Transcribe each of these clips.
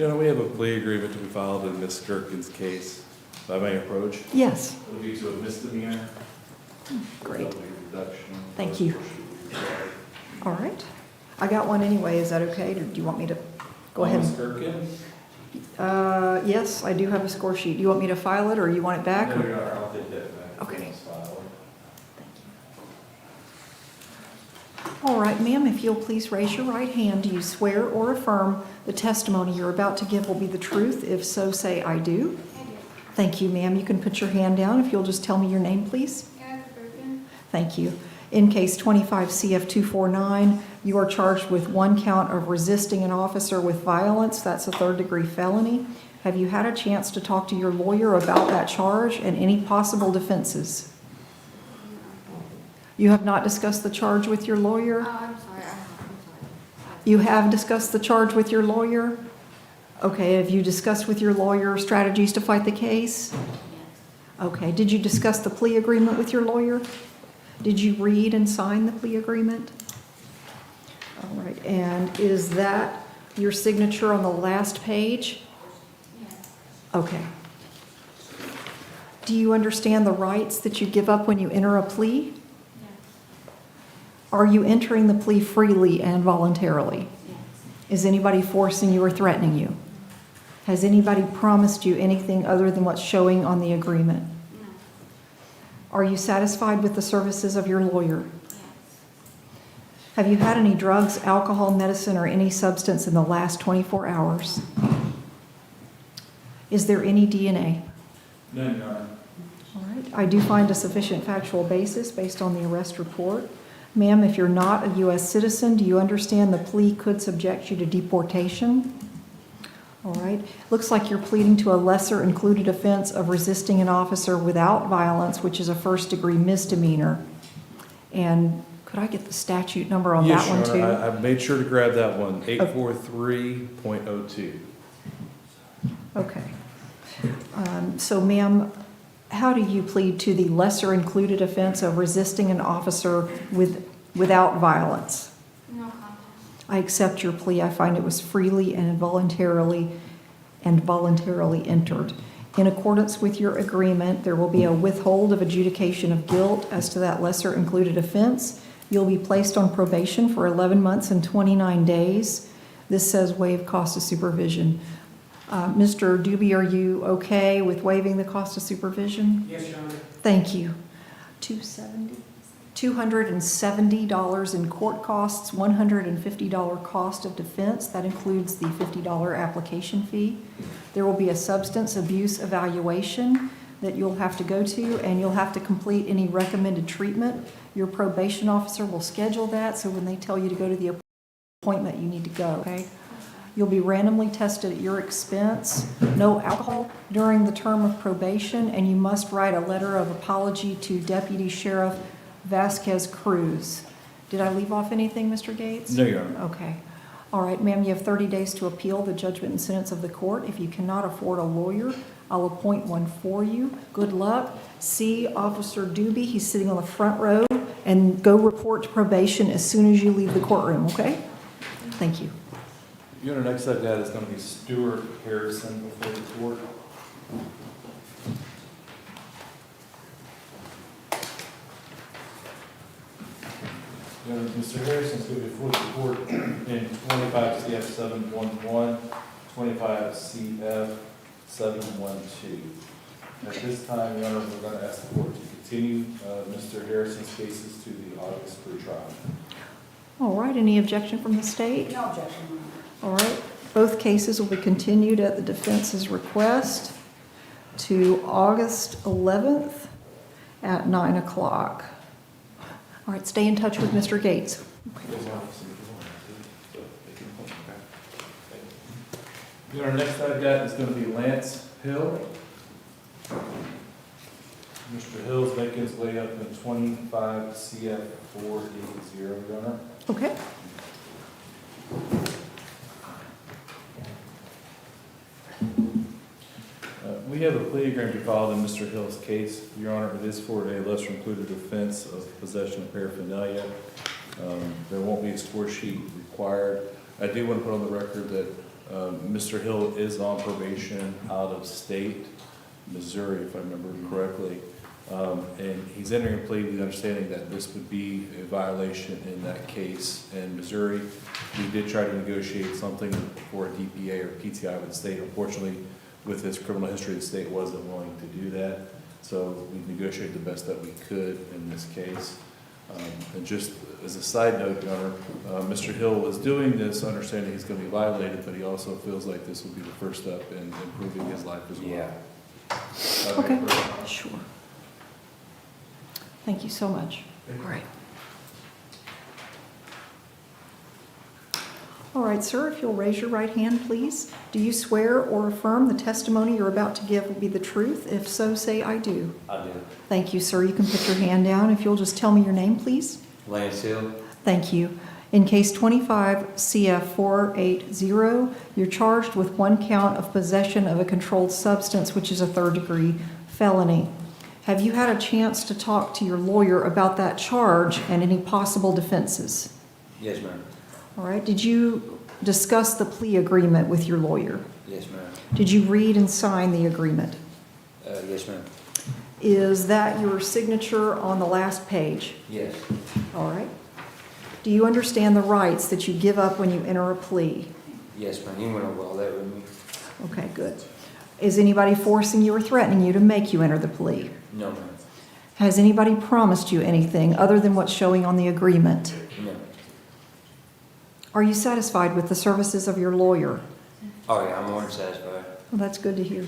You know, we have a plea agreement to be filed in Ms. Gerkin's case. If I may approach. Yes. It would be to a misdemeanor. Great. Reduction. Thank you. All right. I got one anyway. Is that okay? Or do you want me to go ahead? Ms. Gerkin? Yes, I do have a score sheet. Do you want me to file it or you want it back? No, Your Honor, I'll take that back. Okay. Let's file it. All right, ma'am, if you'll please raise your right hand. Do you swear or affirm the testimony you're about to give will be the truth? If so, say I do. I do. Thank you, ma'am. You can put your hand down if you'll just tell me your name, please. Gerkin. Thank you. In case 25 CF 249, you are charged with 1 count of resisting an officer with violence. That's a 3rd-degree felony. Have you had a chance to talk to your lawyer about that charge and any possible defenses? You have not discussed the charge with your lawyer? Oh, I'm sorry. You have discussed the charge with your lawyer? Okay, have you discussed with your lawyer strategies to fight the case? Yes. Okay, did you discuss the plea agreement with your lawyer? Did you read and sign the plea agreement? All right, and is that your signature on the last page? Yes. Okay. Do you understand the rights that you give up when you enter a plea? Yes. Are you entering the plea freely and voluntarily? Yes. Is anybody forcing you or threatening you? Has anybody promised you anything other than what's showing on the agreement? No. Are you satisfied with the services of your lawyer? Yes. Have you had any drugs, alcohol, medicine, or any substance in the last 24 hours? Is there any DNA? None, Your Honor. All right. I do find a sufficient factual basis based on the arrest report. Ma'am, if you're not a U.S. citizen, do you understand the plea could subject you to deportation? All right. Looks like you're pleading to a lesser included offense of resisting an officer without violence, which is a 1st-degree misdemeanor. And could I get the statute number on Yes, that one Your too? Honor, I made sure to grab that one, 843.02. Okay. So, ma'am, how do you plead to the lesser included offense of resisting an officer without violence? No contest. I accept your plea. I find it was freely and voluntarily entered. In accordance with your agreement, there will be a withhold of adjudication of guilt as to that lesser included offense. You'll be placed on probation for 11 months and 29 days. This says waive cost of supervision. Mr. Doobie, are you okay with waiving the cost of supervision? Yes, Your Honor. Thank you. $270 in court costs, $150 cost of defense. That includes the $50 application fee. There will be a substance abuse evaluation that you'll have to go to, and you'll have to complete any recommended treatment. Your probation officer will schedule that, so when they tell you to go to the appointment, you need to go, okay? You'll be randomly tested at your expense. No alcohol during the term of probation, and you must write a letter of apology to Deputy Sheriff Vasquez Cruz. Did I leave off anything, Mr. Gates? No, Your Honor. Okay. All right, ma'am, you have 30 days to appeal the judgment and sentence of the court. If you cannot afford a lawyer, I'll appoint one for you. Good luck. See Officer Doobie, he's sitting on the front row, and go report to probation as soon as you leave the courtroom, okay? Thank you. Your Honor, next I've got is going to be Stuart Harrison before the court. Your Honor, Mr. Harrison's going to be before the court in 25 CF 711, 25 CF 712. At this time, Your Honor, we're going to ask the court to continue Mr. Harrison's cases to the August pre-trial. All right, any objection from the state? No objection. All right, both cases will be continued at the defense's request to August 11th at 9 o'clock. All right, stay in touch with Mr. Gates. Your Honor, next I've got is going to be Lance Hill. Mr. Hill's making his way up in 25 CF 480, Your Honor. Okay. We have a plea agreement filed in Mr. Hill's case, Your Honor. It is for a lesser included offense of possession of paraphernalia. There won't be a score sheet required. I do want to put on the record that Mr. Hill is on probation out of state, Missouri, if I remember correctly. And he's entering a plea with the understanding that this would be a violation in that case in Missouri. We did try to negotiate something for a DPA or PTI with the state. Unfortunately, with his criminal history, the state wasn't willing to do that. So we negotiated the best that we could in this case. And just as a side note, Your Honor, Mr. Hill was doing this understanding he's going to be violated, but he also feels like this will be the first step in improving his life as well. Yeah. Okay, sure. Thank you so much. All right. All right, sir, if you'll raise your right hand, please. Do you swear or affirm the testimony you're about to give will be the truth? If so, say I do. I do. Thank you, sir. You can put your hand down. If you'll just tell me your name, please. Lacy. Thank you. In case 25 CF 480, you're charged with one count of possession of a controlled substance, which is a third-degree felony. Have you had a chance to talk to your lawyer about that charge and any possible defenses? Yes, ma'am. All right. Did you discuss the plea agreement with your lawyer? Yes, ma'am. Did you read and sign the agreement? Yes, ma'am. Is that your signature on the last page? Yes. All right. Do you understand the rights that you give up when you enter a plea? Yes, ma'am. You went over all that with me. Okay, good. Is anybody forcing you or threatening you to make you enter the plea? No, ma'am. Has anybody promised you anything other than what's showing on the agreement? No. Are you satisfied with the services of your lawyer? Oh, yeah, I'm more than satisfied. Well, that's good to hear.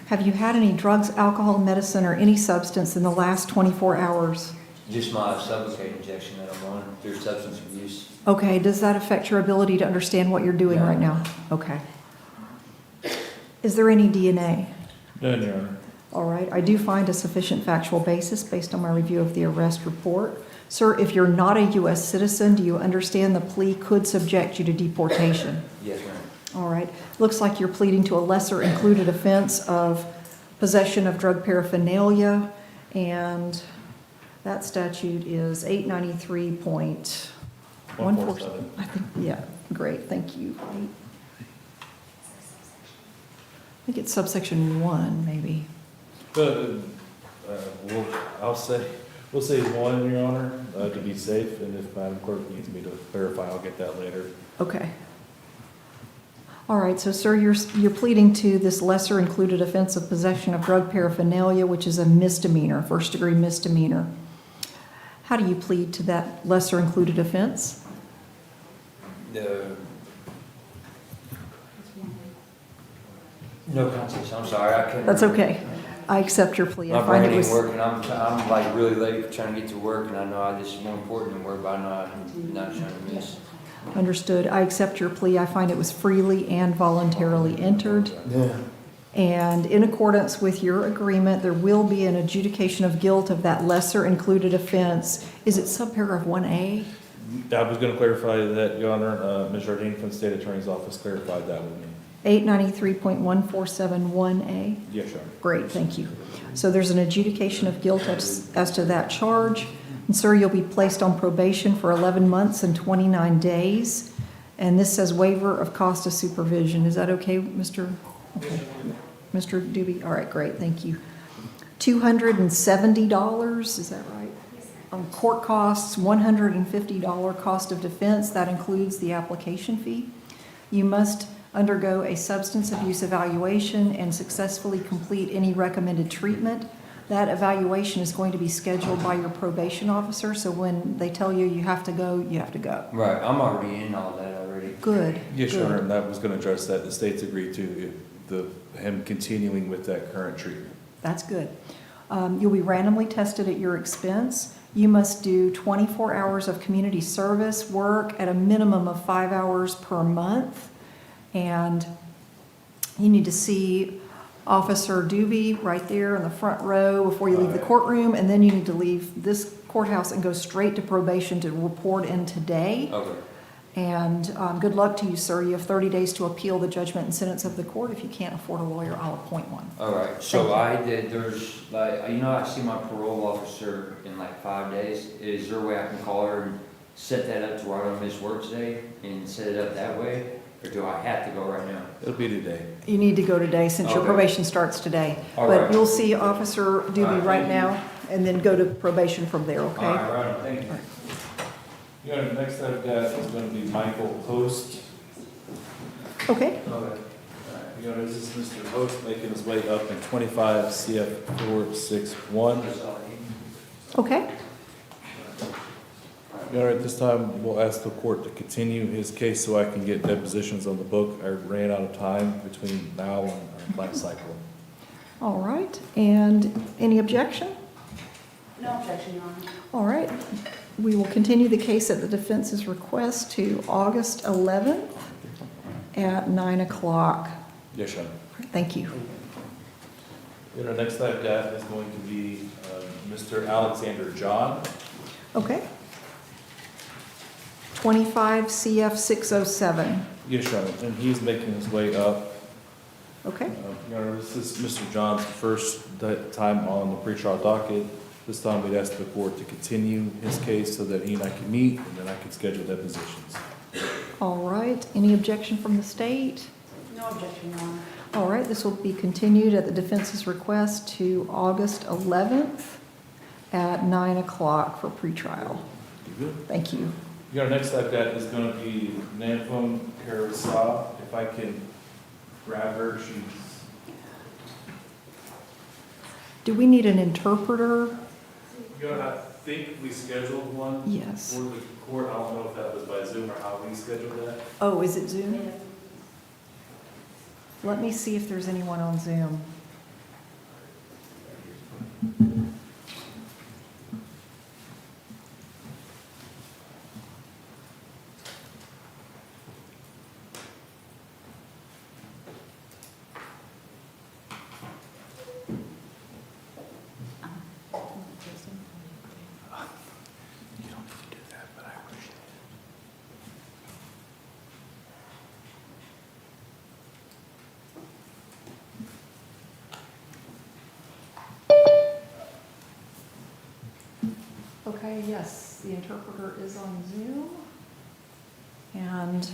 Have you had any drugs, alcohol, medicine, or any substance in the last 24 hours? Just my Sublocade injection that I'm on through substance abuse. Okay, does that affect your ability to understand what you're doing No. right now? Okay. Is there any DNA? None, Your Honor. All right, I do find a sufficient factual basis based on my review of the arrest report. Sir, if you're not a U.S. citizen, do you understand the plea could subject you to deportation? Yes, ma'am. All right, looks like you're pleading to a lesser included offense of possession of drug paraphernalia, and that statute is 893.147. 147. I think, yeah, great, thank you. I think it's subsection 1, maybe. We'll say one, Your Honor, to be safe, and if Madam Clerk needs me to clarify, I'll get that later. Okay. All right, so sir, you're pleading to this lesser included offense of possession of drug paraphernalia, which is a misdemeanor, first-degree misdemeanor. How do you plead to that lesser included offense? No contest. I'm sorry. I couldn't. That's okay. I accept your plea. I My find brain it ain't was working. I'm like really late trying to get to work, and I know this is more important than work, but I know I'm not trying to miss. understood. I accept your plea. I find it was freely and voluntarily entered. Yeah. And in accordance with your agreement, there will be an adjudication of guilt of that lesser included offense. Is it subparagraph 1A? I was going to clarify that, Your Honor. Ms. Jardine from the State Attorney's Office clarified that with me. 893.1471A? Yes, Your Honor. Great, thank you. So there's an adjudication of guilt as to that charge. And sir, you'll be placed on probation for 11 months and 29 days. And this says waiver of cost of supervision. Is that okay, Mr. Doobie? All right, great, thank you. $270, is that right? Court costs, $150 cost of defense. That includes the application fee. You must undergo a substance abuse evaluation and successfully complete any recommended treatment. That evaluation is going to be scheduled by your probation officer, so when they tell you you have to go, you have to go. Right. I'm already in all that already. Good. Yes, Your good. Honor, and that was going to address that. The state's agreed to him continuing with that current treatment. That's good. You'll be randomly tested at your expense. You must do 24 hours of community service work at a minimum of 5 hours per month. And you need to see Officer Doobie right there in the front row before you leave the courtroom. And then you need to leave this courthouse and go straight to probation to report in today. Okay. And good luck to you, sir. You have 30 days to appeal the judgment and sentence of the court. If you can't afford a lawyer, I'll appoint one. All right. So there's like, I see my parole officer in like 5 days. Is there a way I can call her and set that up to where I don't miss work today and set it up that way? Or do I have to go right now? It'll be today. You need to go today since your Okay. probation starts today. All But right. you'll see Officer Doobie All right, right thank you. now, and then go to probation from there, All okay? right, thank you. Your Honor, next I've got is going to be Michael Host. Okay, Your Honor, this is Mr. Host making his way up in 25 CF 461. okay. Your Honor, at this time, we'll ask the court to continue his case so I can get depositions on the book. I ran out of time between now and our last cycle. All right, and any objection? No objection, Your Honor. All right, we will continue the case at the defense's request to August 11th at 9 o'clock. Yes, Your Honor. Thank you. Your Honor, next I've got is going to be Mr. Alexander John. Okay. 25 CF 607. Yes, Your Honor, and he's making his way up. Okay, Your Honor, this is Mr. John's first time on the pretrial docket. This time we'd ask the court to continue his case so that he and I can meet, and then I can schedule depositions. all right. Any objection from the state? No objection, Your Honor. All right, this will be continued at the defense's request to August 11th at 9 o'clock for pretrial. You good? Thank you. Your Honor, next I've got is going to be Nanfum Carasa. If I can grab her, she's, Do we need an interpreter? Your Honor, I think we scheduled one Yes. for the court. I don't know if that was by Zoom or how we scheduled that. Oh, is it Zoom? Let me see if there's anyone on Zoom. You don't need to do that, but I appreciate it. Okay, yes, the interpreter is on Zoom. And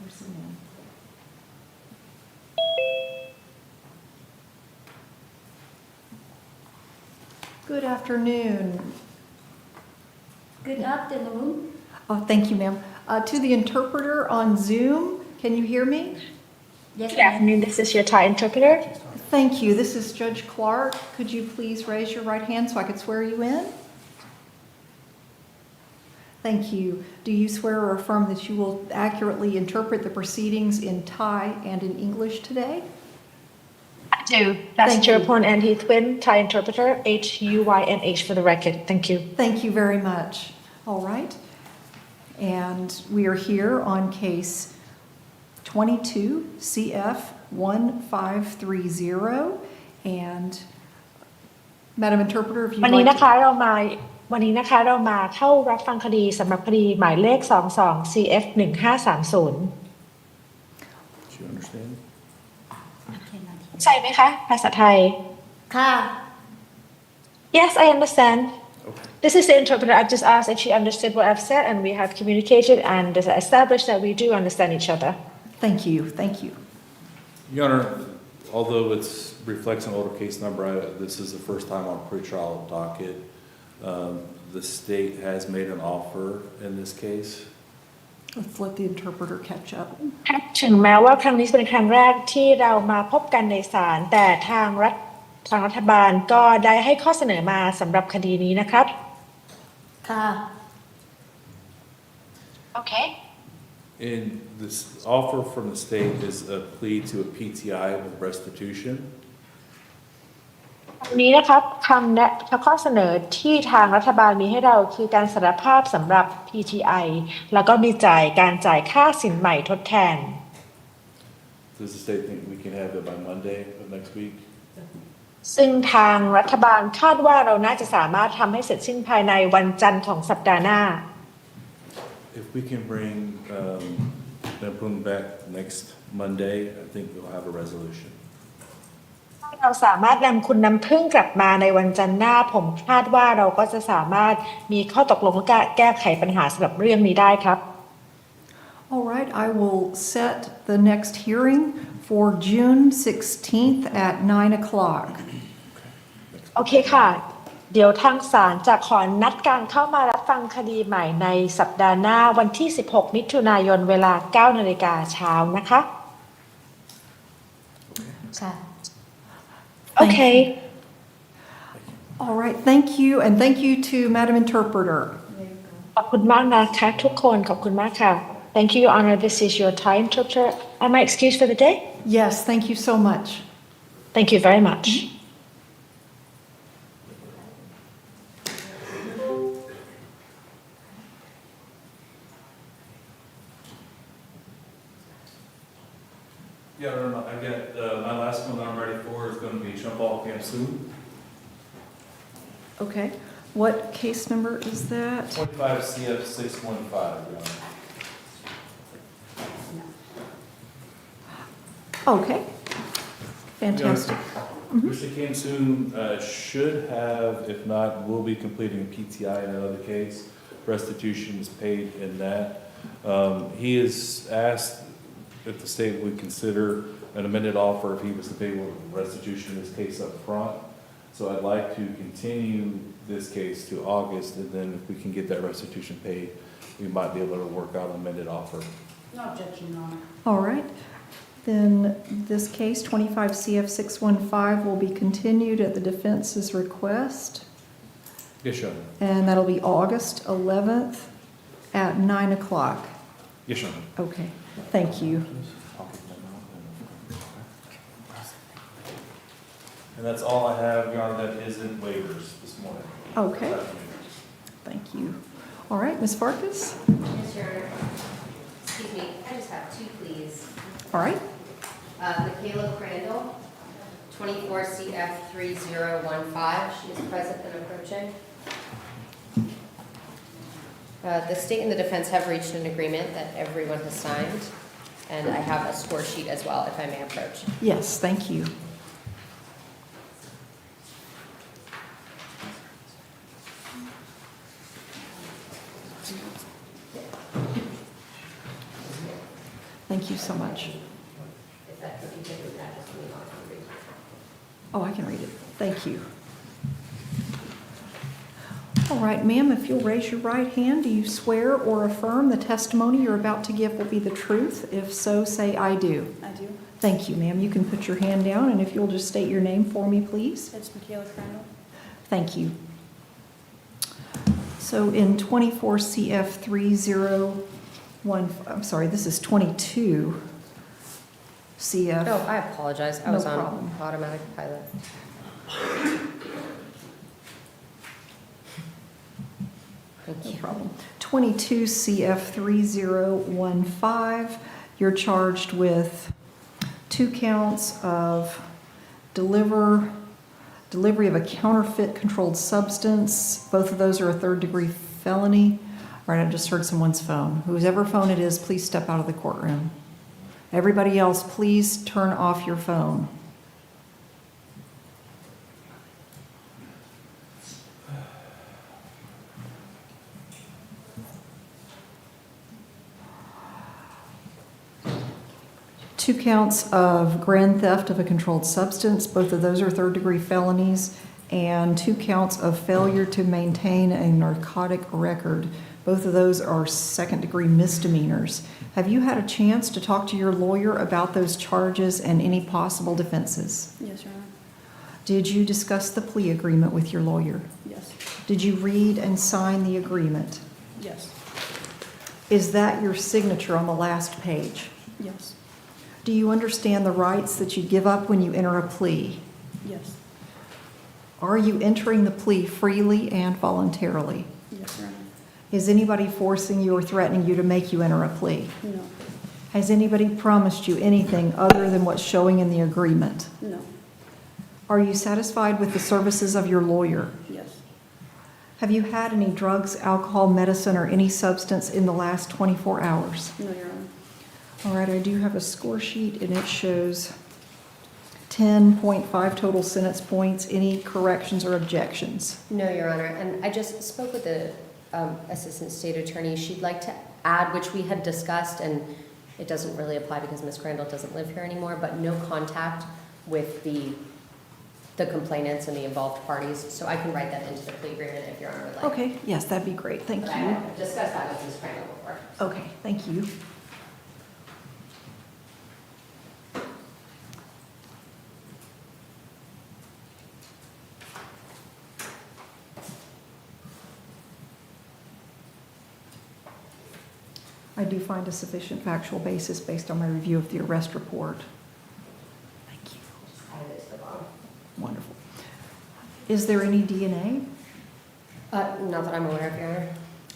where's the name? Good afternoon. Good afternoon. Oh, thank you, ma'am. To the interpreter on Zoom, can you hear me? Yes, Good afternoon, this is your Thai interpreter. Thank you. This is Judge Clark. Could you please raise your right hand so I could swear you in? Thank you. Do you swear or affirm that you will accurately interpret the proceedings in Thai and in English today? I do. That's Thank you. Chirapon and Heath Wynn, Thai interpreter, HUYNH for the record. Thank you. Thank you very much. All right. And we are here on case 22 CF 1530. And Madam Interpreter, if you'd วันนี้ like นะคะ to... เรามาเข้ารับฟังคดีสำหรับคดีหมายเลข 22 CF 1530 Do you understand? ใช่ไหมคะภาษาไทย ค่ะ Yes, I understand. Okay. This is the interpreter. I've just asked if she understood what I've said, and we have communicated and established that we do understand each other. Thank you. Thank you. Your Honor, although it reflects an older case number, this is the first time on pretrial docket. The state has made an offer in this case. Let's let the interpreter catch up. ถึงแม้ว่าครั้งนี้เป็นครั้งแรกที่เรามาพบกันในศาลแต่ทางรัฐบาลก็ได้ให้ข้อเสนอมาสำหรับคดีนี้นะครับ ค่ะ Okay. And this offer from the state is a plea to a PTI with restitution. วันนี้นะครับข้อเสนอที่ทางรัฐบาลมีให้เราคือการสารภาพสำหรับ PTI แล้วก็มีการจ่ายค่าสินใหม่ทดแทน Does the state think we can have it by Monday of next week? ซึ่งทางรัฐบาลคาดว่าเราน่าจะสามารถทำให้เสร็จสิ้นภายในวันจันทร์ของสัปดาห์หน้า If we can bring them back next Monday, I think we'll have a resolution. เราสามารถนำคุณน้ำพึ่งกลับมาในวันจันทร์หน้าผมคาดว่าเราก็จะสามารถมีข้อตกลงและแก้ไขปัญหาสำหรับเรื่องนี้ได้ครับ I will set the next hearing for June 16th at 9 o'clock. โอเคค่ะ เดี๋ยวทางศาลจะขอนัดการเข้ามารับฟังคดีใหม่ในสัปดาห์หน้าวันที่ 16 มิถุนายนเวลา 9 นาฬิกาเช้านะคะ ค่ะ โอเค All right, thank you, and thank you to Madam Interpreter. ขอบคุณมากนะคะทุกคนขอบคุณมากค่ะ Thank you, Your Honor. This is your time, interpreter. Am I excused for the day? Yes, thank you so much. Thank you very much. Yeah, no, I got, my last one I'm ready for is going to be Chumball, Counsel. Okay, what case number is that? 25 CF 615, Your Honor. Okay, fantastic. Mr. Counsel should have, if not, will be completing a PTI in another case. Restitution is paid in that. He is asked if the state would consider an amended offer if he was to pay restitution in this case up front. So I'd like to continue this case to August, and then if we can get that restitution paid, we might be able to work out an amended offer. No objection, Your Honor. All right, then this case, 25 CF 615, will be continued at the defense's request, Yes, Your Honor. and that'll be August 11th at 9 o'clock. Yes, Your Honor. Okay, thank you. And that's all I have, Your Honor, that isn't waivers this morning. Okay, thank you. All right, Ms. Farkas? Yes, Your Honor. Excuse me, I just have two, please. All right, Michaela Crandle, 24 CF 3015. She is present and approaching. The state and the defense have reached an agreement that everyone has signed, and I have a score sheet as well, if I may approach. yes, thank you. Thank you so much. If that's what you think of that, just move on to read. Oh, I can read it. Thank you. All right, ma'am, if you'll raise your right hand, do you swear or affirm the testimony you're about to give will be the truth? If so, say I do. I do. Thank you, ma'am. You can put your hand down, and if you'll just state your name for me, please. It's Michaela Crandle. Thank you. So in 24 CF 301, I'm sorry, this is 22 CF. Oh, I apologize. I No was on problem. automatic pilot. Thank No you. problem. 22 CF 3015, you're charged with 2 counts of delivery of a counterfeit controlled substance. Both of those are a third-degree felony. All right, I just heard someone's phone. Whoever phone it is, please step out of the courtroom. Everybody else, please turn off your phone. Two counts of grand theft of a controlled substance, both of those are third-degree felonies, and 2 counts of failure to maintain a narcotic record. Both of those are second-degree misdemeanors. Have you had a chance to talk to your lawyer about those charges and any possible defenses? Yes, Your Honor. Did you discuss the plea agreement with your lawyer? Yes. Did you read and sign the agreement? Yes. Is that your signature on the last page? Yes. Do you understand the rights that you give up when you enter a plea? Yes. Are you entering the plea freely and voluntarily? Yes, Your Honor. Is anybody forcing you or threatening you to make you enter a plea? No. Has anybody promised you anything other than what's showing in the agreement? No. Are you satisfied with the services of your lawyer? Yes. Have you had any drugs, alcohol, medicine, or any substance in the last 24 hours? No, Your Honor. All right, I do have a score sheet, and it shows 10.5 total sentence points. Any corrections or objections? No, Your Honor, and I just spoke with the Assistant State Attorney. She'd like to add, which we had discussed, and it doesn't really apply because Ms. Crandle doesn't live here anymore, but no contact with the complainants and the involved parties. So I can write that into the plea agreement if Your Honor would like. Okay, yes, that'd be great, thank But I you. have discussed that with Ms. Crandle before. Okay, thank you. I do find a sufficient factual basis based on my review of the arrest report. Thank you. Just added it to the bottom. Wonderful. Is there any DNA? Not that I'm aware of, Your Honor.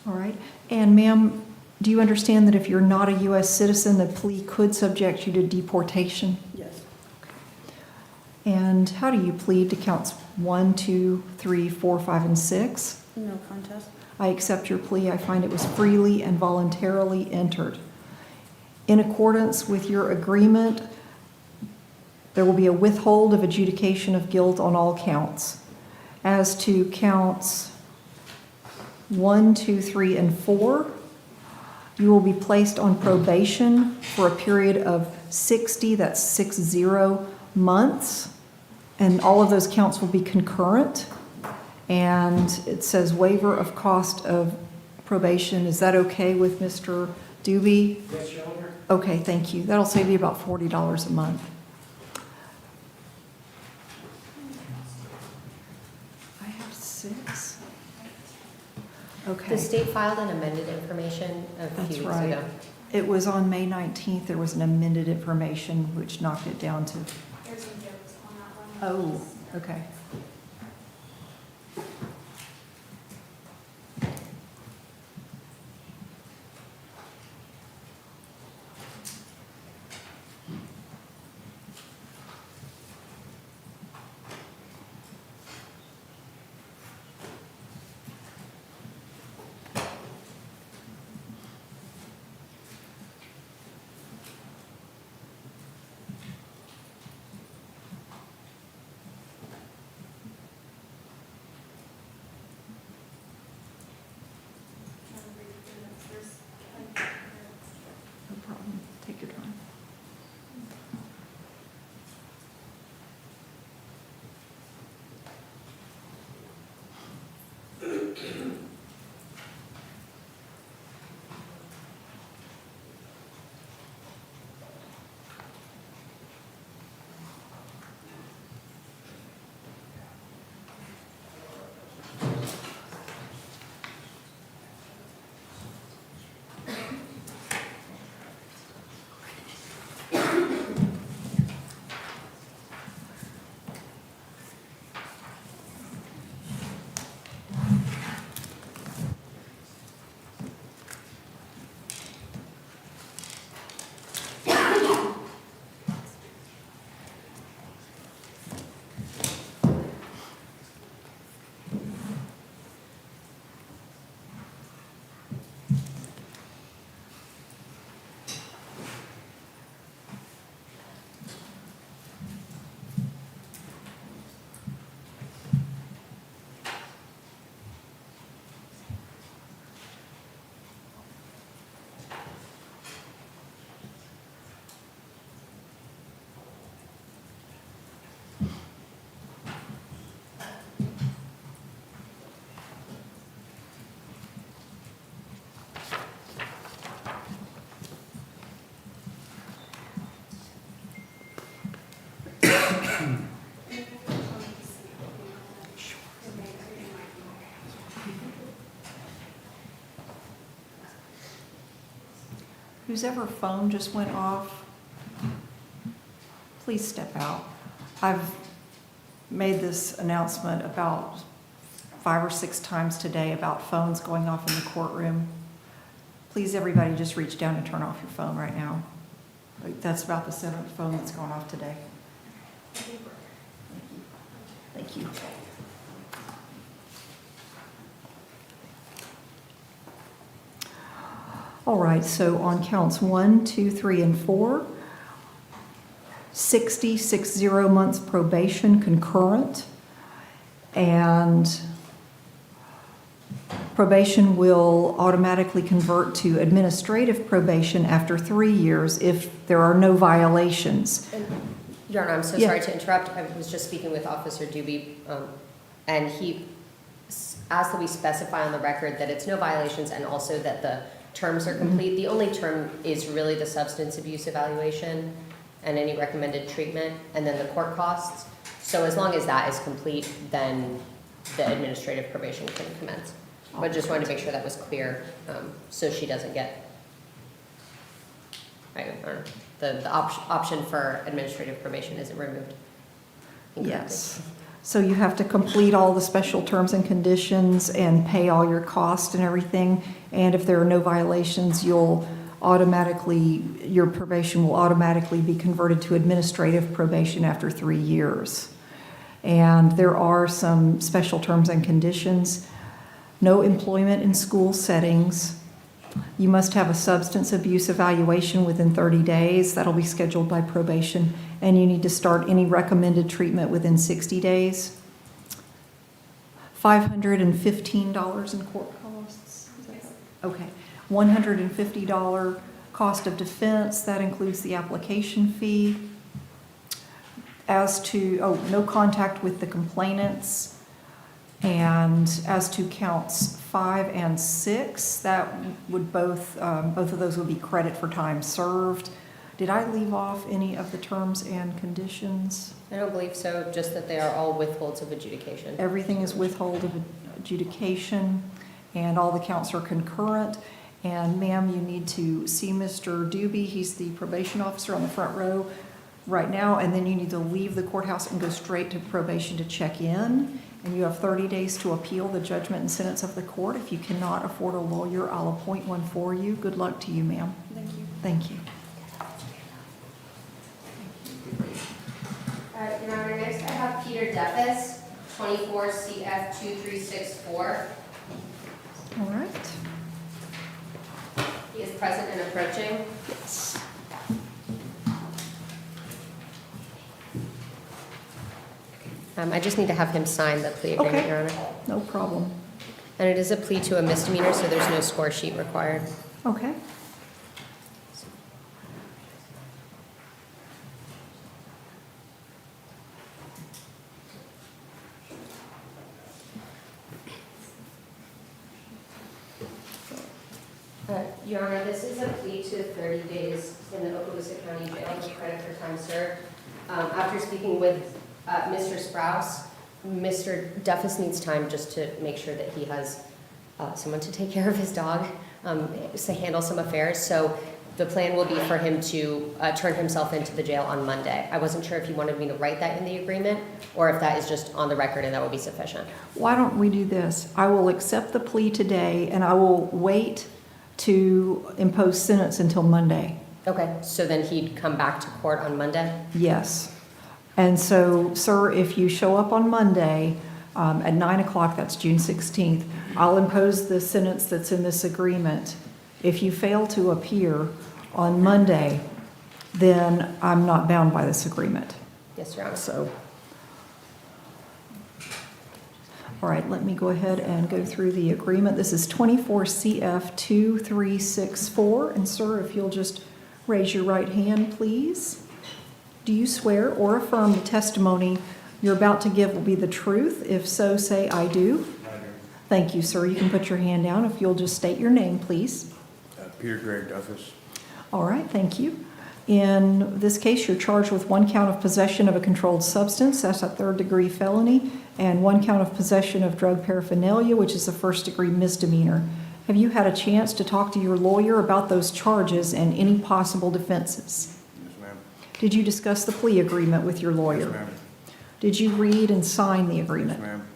All right. And ma'am, do you understand that if you're not a U.S. citizen, the plea could subject you to deportation? Yes. And how do you plead to counts 1, 2, 3, 4, 5, and 6? No contest. I accept your plea. I find it was freely and voluntarily entered. In accordance with your agreement, there will be a withhold of adjudication of guilt on all counts. As to counts 1, 2, 3, and 4, you will be placed on probation for a period of 60, that's 60 months, and all of those counts will be concurrent. And it says waiver of cost of probation. Is that okay with Mr. Doobie? Yes, Your Honor. Okay, thank you. That'll save you about $40 a month. I have 6. Okay. The state filed an amended information a That's few weeks right. ago. It was on May 19th. There was an amended information which knocked it down to, There's some jokes on that one. oh, okay. No problem. Take your time. Whose ever phone just went off, please step out. I've made this announcement about 5 or 6 times today about phones going off in the courtroom. Please, everybody, just reach down and turn off your phone right now. That's about the 7th phone that's gone off today. Thank you. All right, so on counts 1, 2, 3, and 4, 60 months probation concurrent, and Probation will automatically convert to administrative probation after 3 years if there are no violations. Your Honor, I'm so Yeah. sorry to interrupt. I was just speaking with Officer Doobie, and he asked that we specify on the record that it's no violations and also that the terms are complete. The only term is really the substance abuse evaluation and any recommended treatment, and then the court costs. So as long as that is complete, then the administrative probation can commence. But just wanted to make sure that was clear, so she doesn't get, the option for administrative probation isn't removed incorrectly. Yes. So you have to complete all the special terms and conditions and pay all your costs and everything. And if there are no violations, your probation will automatically be converted to administrative probation after 3 years. And there are some special terms and conditions. No employment in school settings. You must have a substance abuse evaluation within 30 days. That'll be scheduled by probation. And you need to start any recommended treatment within 60 days. $515 in court costs. Is that right? Okay. $150 cost of defense. That includes the application fee. As to, no contact with the complainants. And as to counts 5 and 6, that would both of those would be credit for time served. Did I leave off any of the terms and conditions? I don't believe so, just that they are all withholds of adjudication. Everything is withhold of adjudication, and all the counts are concurrent. And ma'am, you need to see Mr. Doobie. He's the probation officer on the front row right now, and then you need to leave the courthouse and go straight to probation to check in. And you have 30 days to appeal the judgment and sentence of the court. If you cannot afford a lawyer, I'll appoint one for you. Good luck to you, ma'am. Thank you. Thank you. Your Honor, next I have Peter Duffus, 24 CF 2364. All right. He is present and approaching. Yes. I just need to have him sign the plea agreement, Okay. Your Honor. No problem. And it is a plea to a misdemeanor, so there's no score sheet required. Okay. Your Honor, this is a plea to 30 days in the Okaloosa County Jail with credit for time served. After speaking with Mr. Sprouse, Mr. Duffus needs time just to make sure that he has someone to take care of his dog, to handle some affairs. So the plan will be for him to turn himself into the jail on Monday. I wasn't sure if you wanted me to write that in the agreement or if that is just on the record and that will be sufficient. Why don't we do this? I will accept the plea today, and I will wait to impose sentence until Monday. Okay, so then he'd come back to court on Monday? Yes. And so, sir, if you show up on Monday at 9 o'clock, that's June 16th, I'll impose the sentence that's in this agreement. If you fail to appear on Monday, then I'm not bound by this agreement. Yes, Your Honor. So, all right, let me go ahead and go through the agreement. This is 24 CF 2364. And sir, if you'll just raise your right hand, please. Do you swear or affirm the testimony you're about to give will be the truth? If so, say, I do. I do. Thank you, sir. You can put your hand down if you'll just state your name, please. Peter Greg Duffus. All right, thank you. In this case, you're charged with 1 count of possession of a controlled substance, that's a 3rd-degree felony, and 1 count of possession of drug paraphernalia, which is a 1st-degree misdemeanor. Have you had a chance to talk to your lawyer about those charges and any possible defenses? Yes, ma'am. Did you discuss the plea agreement with your lawyer? Yes, ma'am. Did you read and sign the Yes, agreement? ma'am.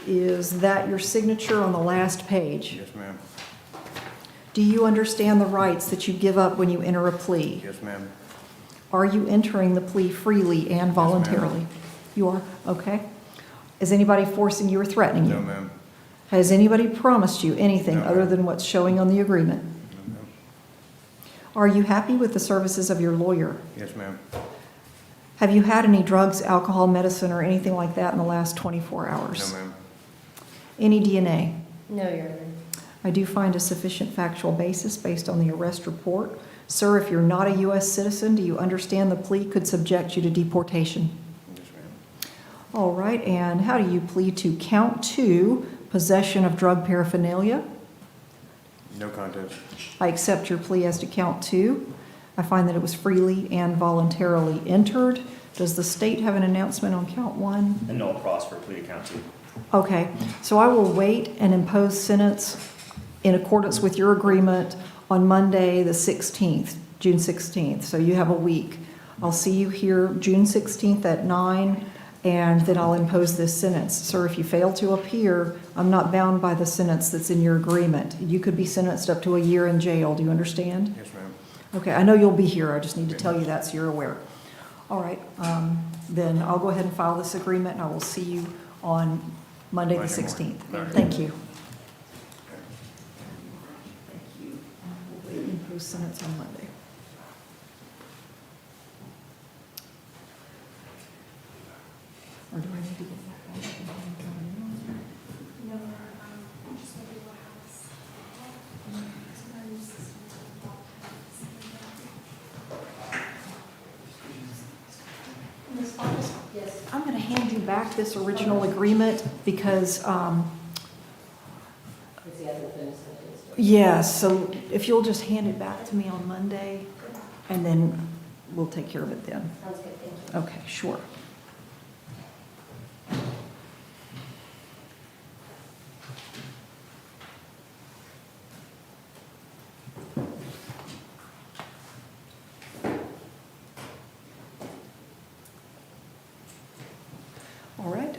Is that your signature on the last page? Yes, ma'am. Do you understand the rights that you give up when you enter a plea? Yes, ma'am. Are you entering the plea freely and voluntarily? You are? Okay. Is anybody forcing you or threatening you? No, ma'am. Has anybody promised you anything No, other ma'am. than what's showing on the agreement? No, ma'am. Are you happy with the services of your lawyer? Yes, ma'am. Have you had any drugs, alcohol, medicine, or anything like that in the last 24 hours? No, ma'am. Any DNA? No, Your Honor. I do find a sufficient factual basis based on the arrest report. Sir, if you're not a U.S. citizen, do you understand the plea could subject you to deportation? Yes, ma'am. All right, and how do you plead to count 2, possession of drug paraphernalia? No contest. I accept your plea as to count 2. I find that it was freely and voluntarily entered. Does the state have an announcement on count 1? And no cross for plea to count 2. Okay, so I will wait and impose sentence in accordance with your agreement on Monday, the 16th, June 16th. So you have a week. I'll see you here June 16th at 9, and then I'll impose this sentence. Sir, if you fail to appear, I'm not bound by the sentence that's in your agreement. You could be sentenced up to a year in jail. Do you understand? Yes, ma'am. Okay, I know you'll be here. I just need to tell you that so you're aware. All right, then I'll go ahead and file this agreement, and I will see you on Monday, the Monday 16th. morning. All right. Thank you. Thank you. We'll wait and impose sentence on Monday. Or do I need to get that back? No, just maybe what happens. Ms. Fox, Yes. I'm going to hand you back this original agreement because, Because he hasn't finished sentenced. yes, so if you'll just hand it back to me on Monday, and then we'll take care of it then. Sounds good, thank you. Okay, sure. All right,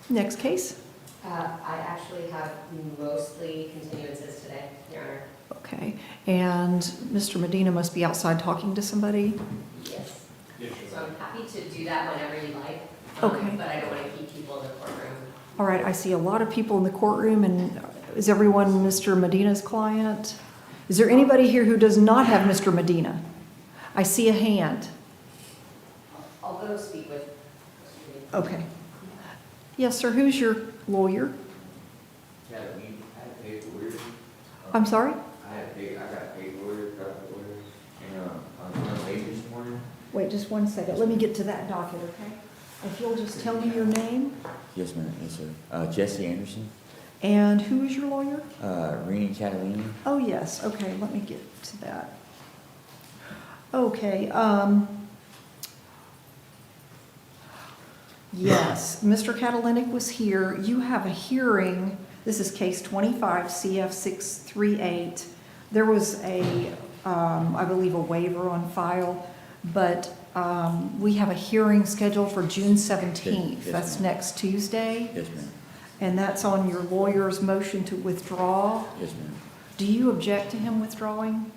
next case. I actually have mostly continuances today, Your Honor. Okay, and Mr. Medina must be outside talking to somebody. Yes. Yes, So I'm happy to do that whenever you like. Okay. But I don't want to keep people in the courtroom. All right, I see a lot of people in the courtroom, and is everyone Mr. Medina's client? Is there anybody here who does not have Mr. Medina? I see a hand. I'll go speak with Mr. Reed. Okay. Yes, sir, who's your lawyer? Yeah, I had paid for it. I'm sorry? I got paid for it, got the order, and, I was late this morning. Wait, just one second. Let me get to that docket, okay? If you'll just tell me your name, Yes, ma'am. Yes, sir. Jesse Anderson, and who is your lawyer? Rini Catalini. Oh, yes, okay, let me get to that. Okay, yes, Mr. Catalinic was here. You have a hearing. This is case 25 CF 638. There was a, I believe, a waiver on file, but we have a hearing scheduled for June 17th. Yes, That's ma'am. next Tuesday, Yes, ma'am. and that's on your lawyer's motion to withdraw. Yes, ma'am. Do you object to him withdrawing?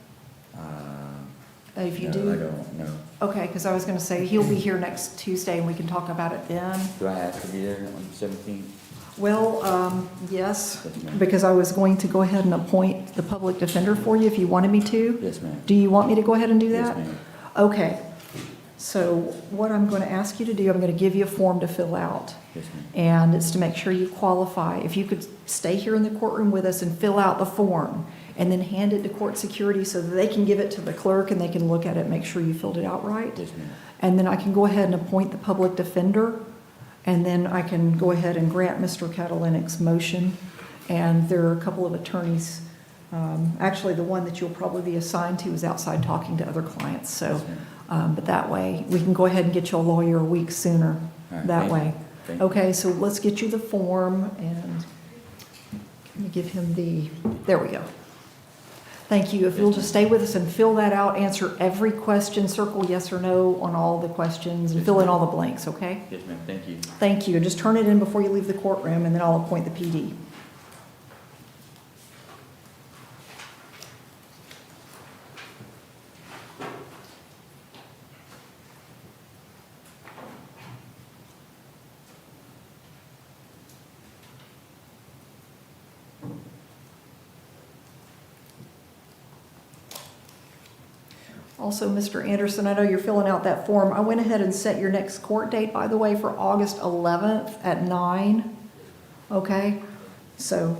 If you no, do? I don't, no. Okay, because I was going to say, he'll be here next Tuesday, and we can talk about it then. Do I have to be there on the 17th? Well, yes, Yes, ma'am. because I was going to go ahead and appoint the public defender for you if you wanted me to. Yes, ma'am. Do you want me to go ahead and do Yes, that? ma'am. Okay. So what I'm going to ask you to do, I'm going to give you a form to fill out. Yes, ma'am. And it's to make sure you qualify. If you could stay here in the courtroom with us and fill out the form, and then hand it to court security so that they can give it to the clerk and they can look at it, make sure you filled it out right. Yes, ma'am. And then I can go ahead and appoint the public defender, and then I can go ahead and grant Mr. Catalinic's motion. And there are a couple of attorneys, actually the one that you'll probably be assigned to is outside talking to other clients, so, Yes, ma'am. but that way, we can go ahead and get you a lawyer a week sooner, All right, that thank you. way. Thank you. Okay, so let's get you the form, and can you give him the, there we go. Thank you. If you'll just stay with us and fill that out, answer every question, circle yes or no on all the questions, and fill in all the blanks, okay? Yes, ma'am. Thank you. Thank you. And just turn it in before you leave the courtroom, and then I'll appoint the PD. Also, Mr. Anderson, I know you're filling out that form. I went ahead and set your next court date, by the way, for August 11th at 9. Okay? So,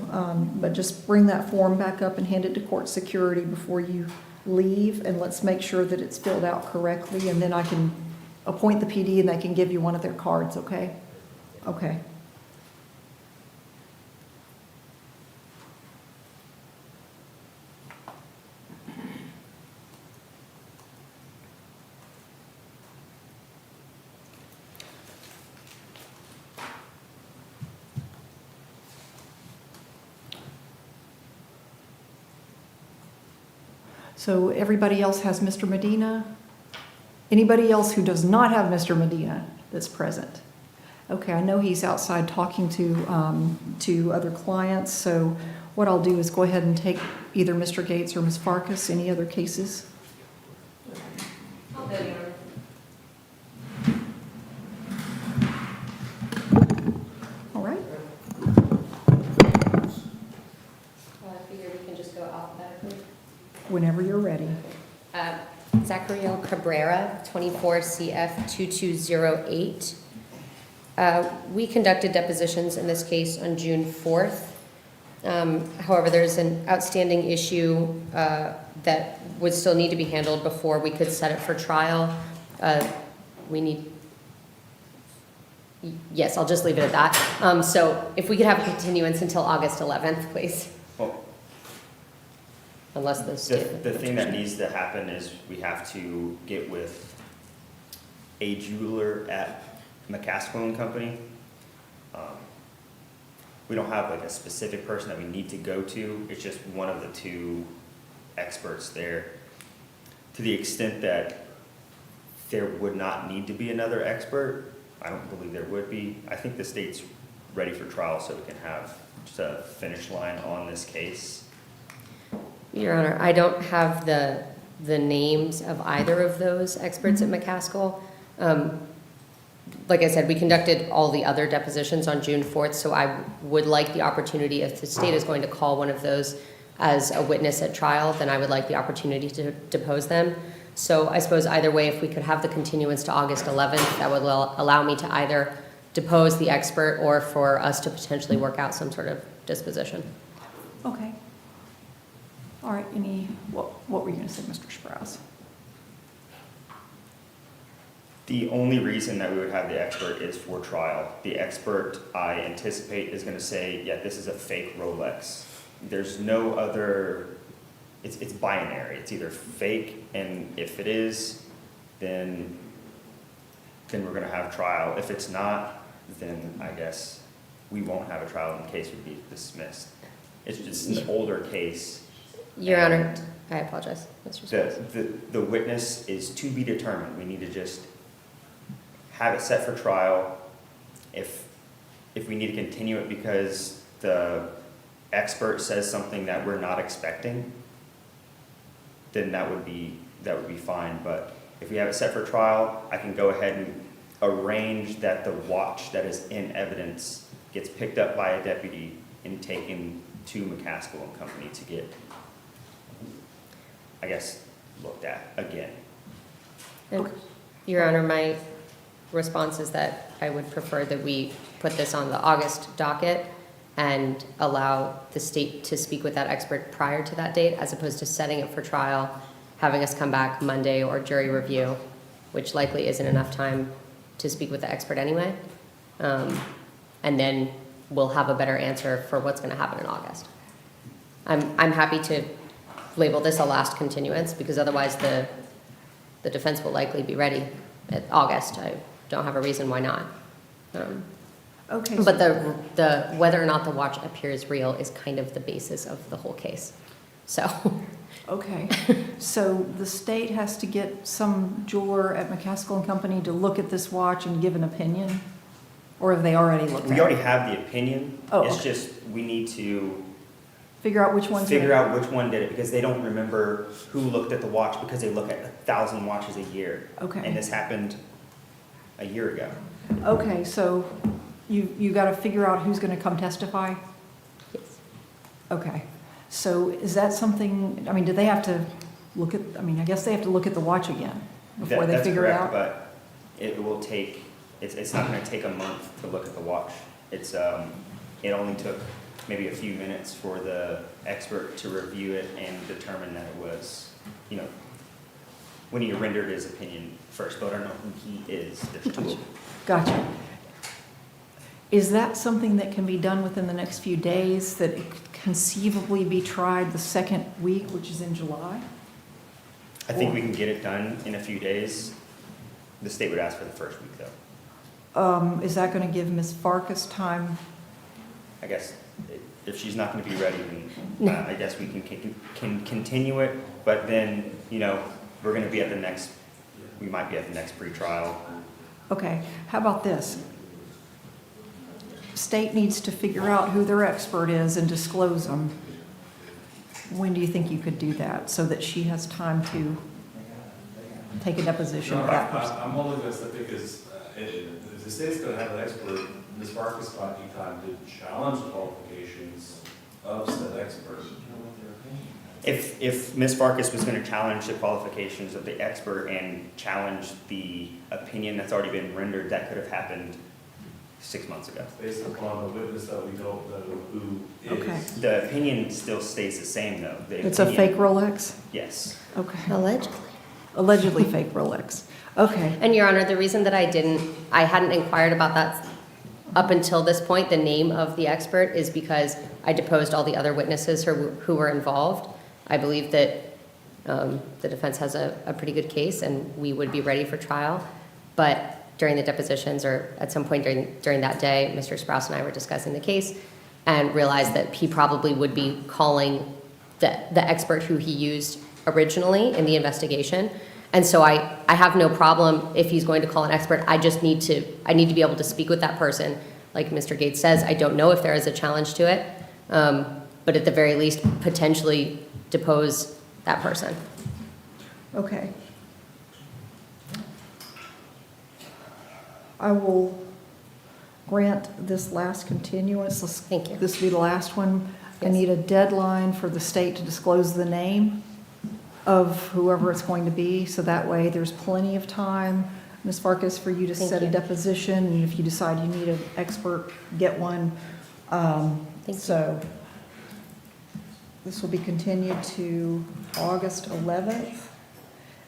but just bring that form back up and hand it to court security before you leave, and let's make sure that it's filled out correctly, and then I can appoint the PD and they can give you one of their cards, okay? Okay. So everybody else has Mr. Medina? Anybody else who does not have Mr. Medina that's present? Okay, I know he's outside talking to other clients, so what I'll do is go ahead and take either Mr. Gates or Ms. Farkas. Any other cases? I'll go, Your Honor. All right. I figured we can just go alphabetically. Whenever you're ready. Zachariel Cabrera, 24 CF 2208. We conducted depositions in this case on June 4th. However, there's an outstanding issue that would still need to be handled before we could set it for trial. Yes, I'll just leave it at that. So if we could have a continuance until August 11th, please. Well, Unless the state. the thing that needs to happen is we have to get with a jeweler at McCaskill and Company. We don't have like a specific person that we need to go to. It's just one of the two experts there. To the extent that there would not need to be another expert, I don't believe there would be. I think the state's ready for trial so we can have just a finish line on this case. Your Honor, I don't have the names of either of those experts at McCaskill. Like I said, we conducted all the other depositions on June 4th, so I would like the opportunity, if the state is going to call one of those as a witness at trial, then I would like the opportunity to depose them. So I suppose either way, if we could have the continuance to August 11th, that would allow me to either depose the expert or for us to potentially work out some sort of disposition. Okay. All right, what were you going to say, Mr. Sprouse? The only reason that we would have the expert is for trial. The expert, I anticipate, is going to say, yeah, this is a fake Rolex. There's no other, it's binary. It's either fake, and if it is, then we're going to have trial. If it's not, then I guess we won't have a trial and the case would be dismissed. It's just an older case. Your Honor, I apologize, Mr. Sprouse. The witness is to be determined. We need to just have it set for trial. If we need to continue it because the expert says something that we're not expecting, then that would be fine. But if we have it set for trial, I can go ahead and arrange that the watch that is in evidence gets picked up by a deputy and taken to McCaskill and Company to get, I guess, looked at again. And, Your Honor, my response is that I would prefer that we put this on the August docket and allow the state to speak with that expert prior to that date, as opposed to setting it for trial, having us come back Monday or jury review, which likely isn't enough time to speak with the expert anyway. And then we'll have a better answer for what's going to happen in August. I'm happy to label this a last continuance, because otherwise the defense will likely be ready at August. I don't have a reason why not. Okay. But the whether or not the watch appears real is kind of the basis of the whole case. So. Okay, so the state has to get some jeweler at McCaskill and Company to look at this watch and give an opinion? Or have they already looked at it? We already have the opinion. Oh, It's okay. just, we need to Figure out which one's figure out which one did it, because they don't remember who looked at the watch, because they look at 1,000 watches a year. Okay. And this happened a year ago. Okay, so you got to figure out who's going to come testify? Yes. Okay, so is that something, I mean, do they have to look at, I mean, I guess they have to look at the watch again before they figure it out? That's correct, but it will take, it's not going to take a month to look at the watch. It only took maybe a few minutes for the expert to review it and determine that it was, you know, when he rendered his opinion first, but I don't know who he is. There's two of them. Gotcha. Is that something that can be done within the next few days, that it could conceivably be tried the second week, which is in July? I think we can get it done in a few days. The state would ask for the first week, though. Is that going to give Ms. Farkas time? I guess if she's not going to be ready, then I guess we can continue it. But then, you know, we're going to be at the next. We might be at the next pretrial. Okay, how about this? State needs to figure out who their expert is and disclose them. When do you think you could do that, so that she has time to take a deposition of that person? I'm only going to say because if the state's going to have an expert, Ms. Farkas might need time to challenge the qualifications of said expert. If Ms. Farkas was going to challenge the qualifications of the expert and challenge the opinion that's already been rendered, that could have happened 6 months ago. Based upon the witness that we don't know who is. Okay. The opinion still stays the same, though. The It's a opinion- fake Rolex? Yes. Okay. Allegedly. Allegedly fake Rolex. Okay, And Your Honor, the reason that I hadn't inquired about that up until this point, the name of the expert, is because I deposed all the other witnesses who were involved. I believe that the defense has a pretty good case and we would be ready for trial. But during the depositions, or at some point during that day, Mr. Sprouse and I were discussing the case and realized that he probably would be calling the expert who he used originally in the investigation. And so I have no problem if he's going to call an expert. I need to be able to speak with that person. Like Mr. Gates says, I don't know if there is a challenge to it, but at the very least, potentially depose that person. okay. I will grant this last continuance. Thank you. This will be the last one. I Yes. need a deadline for the state to disclose the name of whoever it's going to be, so that way there's plenty of time, Ms. Farkas, for you to Thank set a you. deposition, and if you decide you need an expert, get one. Thank you. So this will be continued to August 11th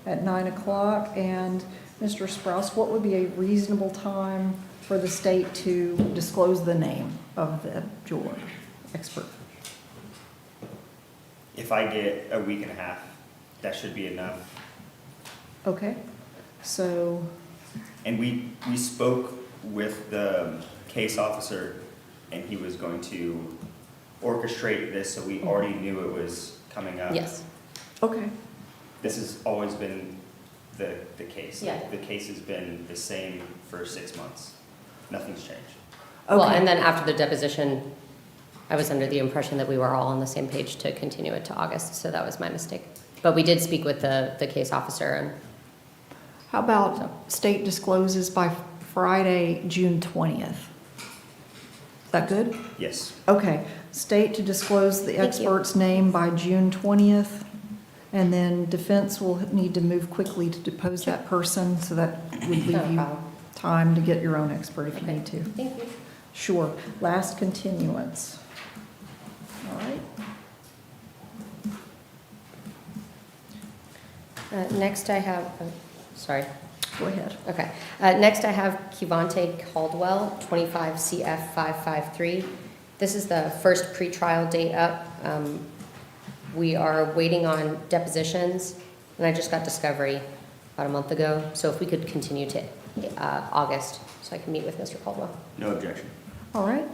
at 9 o'clock. And Mr. Sprouse, what would be a reasonable time for the state to disclose the name of the juror expert? If I get a week and a half, that should be enough. Okay, so, And we spoke with the case officer, and he was going to orchestrate this, so we already knew it was coming up. Yes. okay, This has always been the case. Yeah. The case has been the same for 6 months. Nothing's changed. Well, okay. and then after the deposition, I was under the impression that we were all on the same page to continue it to August, so that was my mistake. But we did speak with the case officer, and How about state discloses by Friday, June 20th? Is that good? Yes. Okay, state to disclose the Thank you. expert's name by June 20th, and then defense will need to move quickly to depose that person, so that would no leave you problem. time to get your own expert if you Okay. need to. Thank you. Sure, last continuance. All right, Next I have, sorry. go ahead. Okay. Next, I have Kivante Caldwell, 25 CF 553. This is the first pretrial date up. We are waiting on depositions, and I just got discovery about a month ago. So if we could continue to August, so I can meet with Mr. Caldwell. No objection. All right.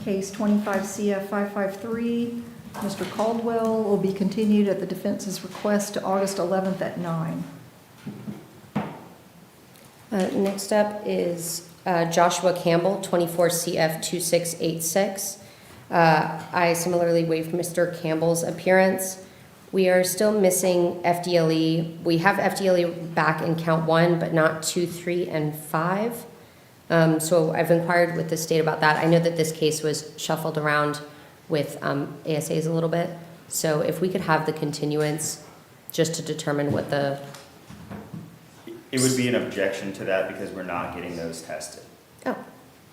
Case 25 CF 553, Mr. Caldwell will be continued at the defense's request to August 11th at 9. Next up is Joshua Campbell, 24 CF 2686. I similarly waived Mr. Campbell's appearance. We are still missing FDLE. We have FDLE back in count 1, but not 2, 3, and 5. So I've inquired with the state about that. I know that this case was shuffled around with ASAs a little bit. So if we could have the continuance just to determine what the... It would be an objection to that because we're not getting those tested. Oh,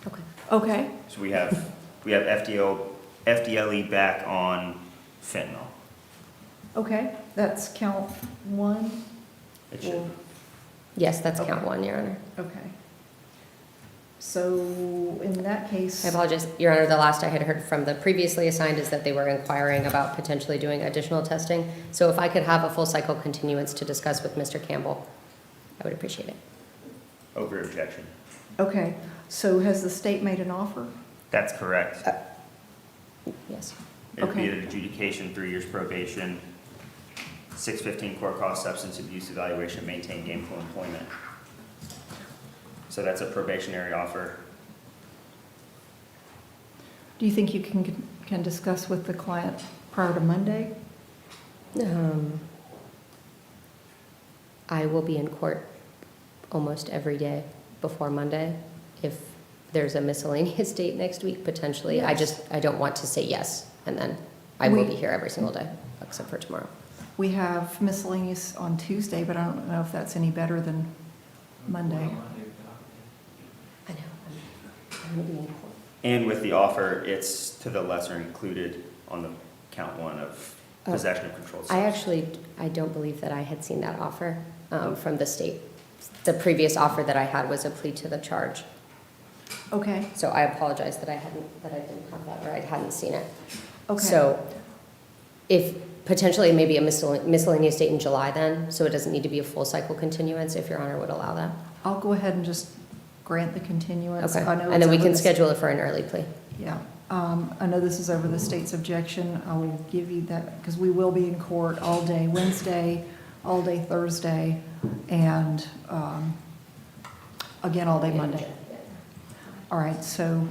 okay. Okay, So we have FDL FDLE back on fentanyl. Okay, that's count one? It should, Yes, that's count Okay. one, Your Honor. Okay. So in that case. I apologize, Your Honor, the last I had heard from the previously assigned is that they were inquiring about potentially doing additional testing. So if I could have a full cycle continuance to discuss with Mr. Campbell, I would appreciate it. over objection. Okay, so has the state made an offer? That's correct. Yes. It would be Okay. an adjudication, 3 years probation, 615 court cost, substance abuse evaluation, maintain gainful employment. So that's a probationary offer. Do you think you can discuss with the client prior to Monday? I will be in court almost every day before Monday. If there's a miscellaneous date next week, potentially, Yes. I don't want to say yes, and then I will We- be here every single day, except for tomorrow. We have miscellaneous on Tuesday, but I don't know if that's any better than Monday. I know, I'm gonna be in court. And with the offer, it's to the lesser included on the count one of Oh. possession of controlled I substance. I don't believe that I had seen that offer from the state. The previous offer that I had was a plea to the charge. Okay, So I apologize that I didn't have that, or I hadn't seen it. okay. So if potentially maybe a miscellaneous date in July then, so it doesn't need to be a full cycle continuance, if Your Honor would allow that. I'll go ahead and just grant the continuance. Okay, I know and then it's we over can the- schedule it for an early plea. Yeah, I know this is over the state's objection. I will give you that, because we will be in court all day Wednesday, all day Thursday, and again, all day Monday. All right, so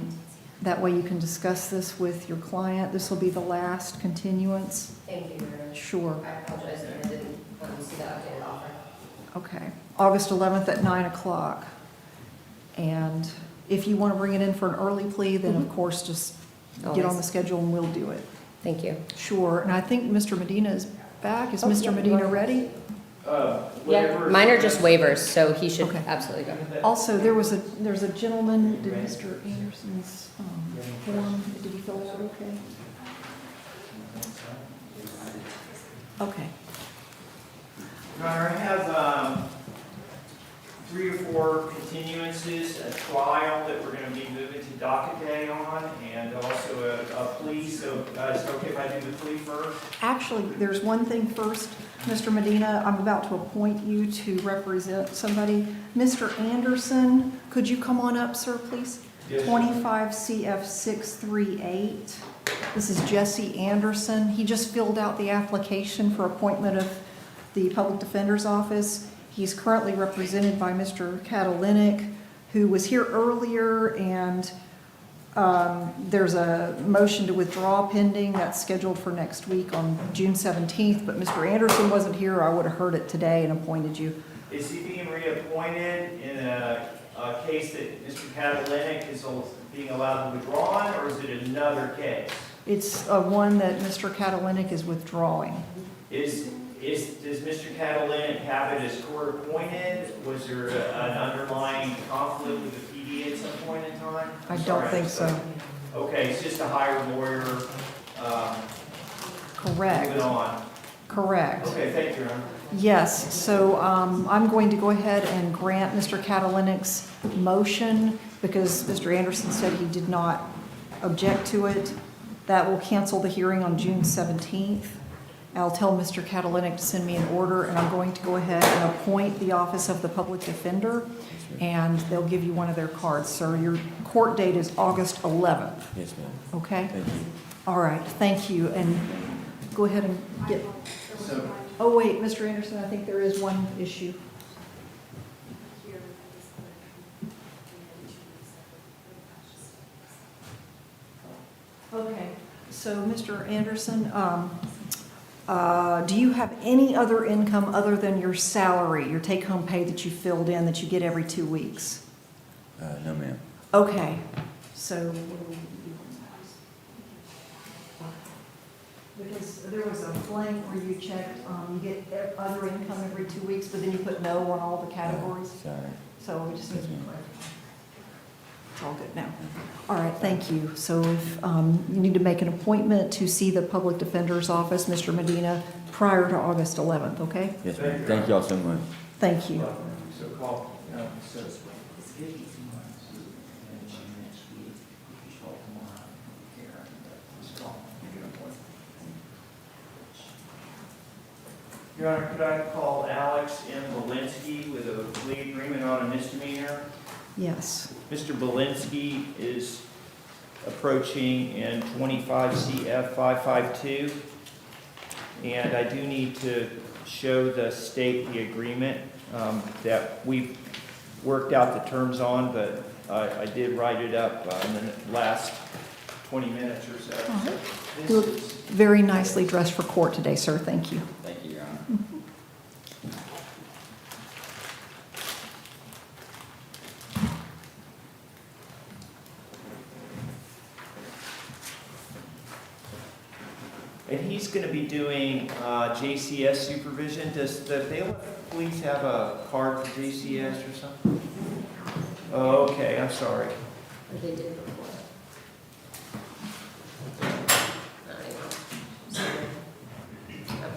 that way you can discuss this with your client. This will be the last continuance. Thank you, Your Honor. Sure. I apologize that I didn't see that updated offer. Okay, August 11th at 9 o'clock. And if you want to bring it in for an early plea, then of course, just get on the Always. schedule and we'll do it. Thank you. Sure, and I think Mr. Medina is back. Is Oh, Mr. yeah, Medina go ahead. ready? Yeah, mine are just waivers, so he should Okay. absolutely go. Also, there's a gentleman, did Mr. Anderson's form, did he fill it out okay? Okay, Your Honor, I have 3 or 4 continuances, a trial that we're going to be moving to docket day on, and also a plea, so is it okay if I do the plea first? actually, there's one thing first. Mr. Medina, I'm about to appoint you to represent somebody. Mr. Anderson, could you come on up, sir, please? Yes, sir. 25 CF 638. This is Jesse Anderson. He just filled out the application for appointment of the Public Defender's Office. He's currently represented by Mr. Catalinic, who was here earlier, and there's a motion to withdraw pending. That's scheduled for next week on June 17th, but Mr. Anderson wasn't here. I would have heard it today and appointed you. Is he being reappointed in a case that Mr. Catalinic is being allowed to withdraw on, or is it another case? It's one that Mr. Catalinic is withdrawing. Does Mr. Catalinic have it as court-appointed? Was there an underlying conflict with the PD at some point in time? I don't Sorry, think so. Okay, it's just a hired lawyer, Correct, moving on. correct. Okay, thank you, Your Honor. Yes, so I'm going to go ahead and grant Mr. Catalinic's motion because Mr. Anderson said he did not object to it. That will cancel the hearing on June 17th. I'll tell Mr. Catalinic to send me an order, and I'm going to go ahead and appoint the Office of the Public Defender, and they'll give you one of their cards. Sir, your court date is August 11th, Yes, ma'am. okay? Thank you. All right, thank you, and go ahead and get, So, oh wait, Mr. Anderson, I think there is one issue. Okay, so Mr. Anderson, do you have any other income other than your salary, your take-home pay that you filled in that you get every 2 weeks? No, ma'am. Okay, so. Because there was a blank where you checked, you get other income every 2 weeks, but then you put no on all the categories. Sorry. So we just need to Yes, ma'am. clarify. It's all good now. All right, thank you. So if you need to make an appointment to see the Public Defender's Office, Mr. Medina, prior to August 11th, okay? Yes, ma'am. Thank y'all so much. Thank you. So call, so Your Honor, could I call Alex M. Valinsky with a plea agreement on a misdemeanor? Yes. Mr. Valinsky is approaching in 25 CF 552. And I do need to show the state the agreement that we've worked out the terms on, but I did write it up in the last 20 minutes or so. All right. This You look is- very nicely dressed for court today, sir. Thank you. Thank you, Your Honor. And he's going to be doing JCS supervision. Does the bailiff police have a card for JCS or something? Oh, okay, I'm sorry. Or they did before. Not anymore. Sorry. Okay.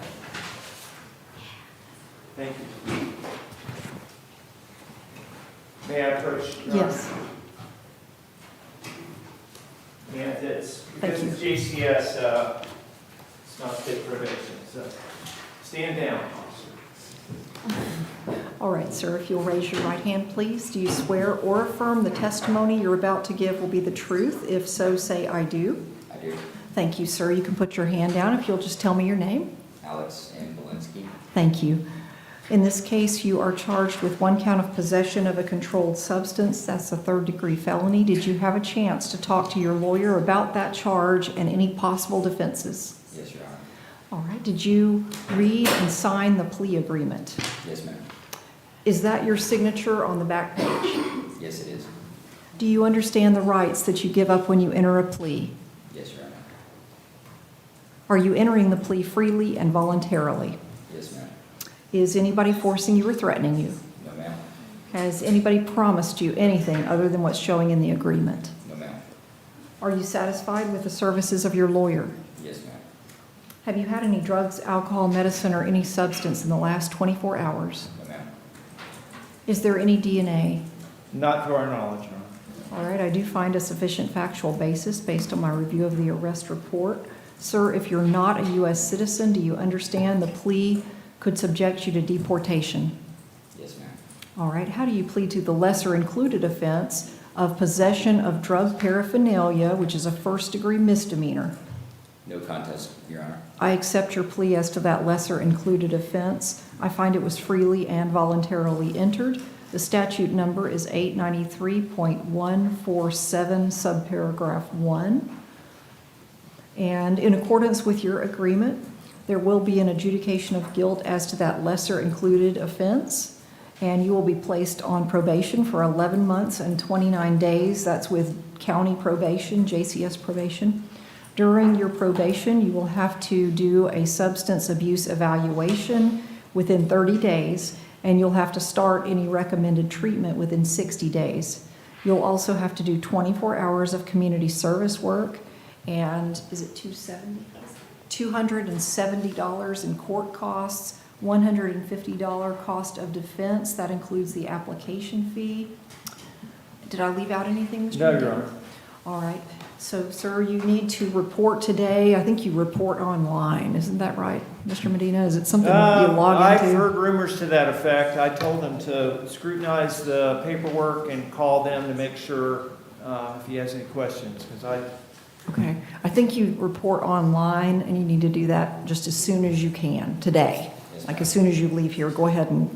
Thank you. May I approach? Your Honor? Yes. And it's, Thank because it's JCS, it's not state probation, so stand down, officer. All right, sir, if you'll raise your right hand, please. Do you swear or affirm the testimony you're about to give will be the truth? If so, say I do. I do. Thank you, sir. You can put your hand down if you'll just tell me your name. Alex M. Valinsky. Thank you. In this case, you are charged with 1 count of possession of a controlled substance. That's a 3rd-degree felony. Did you have a chance to talk to your lawyer about that charge and any possible defenses? Yes, Your Honor. All right. Did you read and sign the plea agreement? Yes, ma'am. Is that your signature on the back page? Yes, it is. Do you understand the rights that you give up when you enter a plea? Yes, Your Honor. Are you entering the plea freely and voluntarily? Yes, ma'am. Is anybody forcing you or threatening you? No, ma'am. Has anybody promised you anything other than what's showing in the agreement? No, ma'am. Are you satisfied with the services of your lawyer? Yes, ma'am. Have you had any drugs, alcohol, medicine, or any substance in the last 24 hours? No, ma'am. Is there any DNA? Not to our knowledge, Your Honor. All right, I do find a sufficient factual basis based on my review of the arrest report. Sir, if you're not a U.S. citizen, do you understand the plea could subject you to deportation? Yes, ma'am. All right, how do you plead to the lesser included offense of possession of drug paraphernalia, which is a 1st-degree misdemeanor? No contest, Your Honor. I accept your plea as to that lesser included offense. I find it was freely and voluntarily entered. The statute number is 893.147, subparagraph 1. And in accordance with your agreement, there will be an adjudication of guilt as to that lesser included offense, and you will be placed on probation for 11 months and 29 days. That's with county probation, JCS probation. During your probation, you will have to do a substance abuse evaluation within 30 days, and you'll have to start any recommended treatment within 60 days. You'll also have to do 24 hours of community service work, and is it $270 in court costs, $150 cost of defense. That includes the application fee. Did I leave out anything, Mr. No, Medina? Your Honor. All right. So, sir, you need to report today. I think you report online. Isn't that right, Mr. Medina? Is it something that you log I've into? heard rumors to that effect. I told him to scrutinize the paperwork and call them to make sure if he has any questions, because Okay. I think you report online, and you need to do that just as soon as you can, today. Yes, Like ma'am. as soon as you leave here, go ahead and,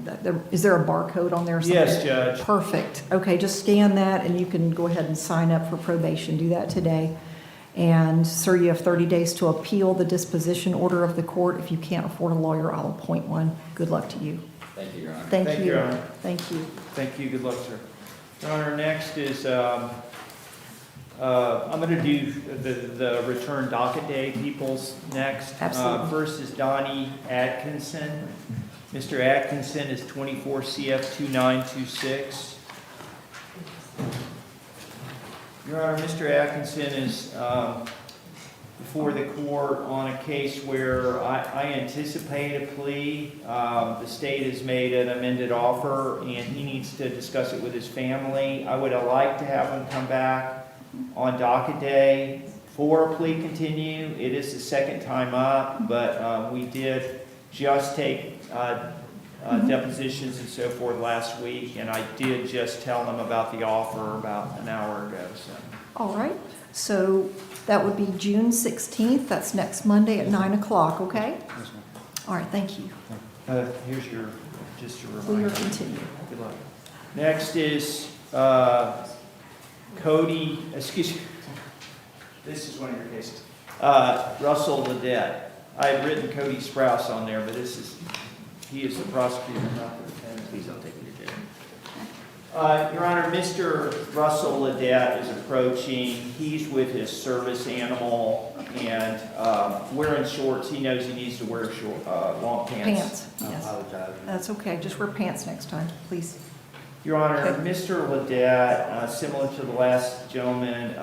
is there a barcode on there or something? Yes, Judge. Perfect. Okay, just scan that and you can go ahead and sign up for probation. Do that today. And sir, you have 30 days to appeal the disposition order of the court. If you can't afford a lawyer, I'll appoint one. Good luck to you. Thank you, Your Honor. Thank Thank you. you, Your Honor. Thank you. Thank you. Good luck, sir. Your Honor, next is, I'm going to do the return docket day people's next. Absolutely. First is Donnie Atkinson. Mr. Atkinson is 24 CF 2926. Your Honor, Mr. Atkinson is before the court on a case where I anticipate a plea. The state has made an amended offer, and he needs to discuss it with his family. I would like to have him come back on docket day for a plea continue. It is the second time up, but we did just take depositions and so forth last week, and I did just tell them about the offer about an hour ago. So. All right, so that would be June 16th. That's next Monday at 9 o'clock, okay? All right, thank you. Here's your, just a Will reminder. you continue? Good luck. Next is Cody, excuse me, this is one of your cases. Russell Ledette. I had written Cody Sprouse on there, but he is the prosecutor, not the defendant. Please don't take me to jail. Your Honor, Mr. Russell Ledette is approaching. He's with his service animal, and wearing shorts. He knows he needs to wear long pants. Pants, yes. That's okay, just wear pants next time, please. Your Honor, Okay. Mr. Ledette, similar to the last gentleman,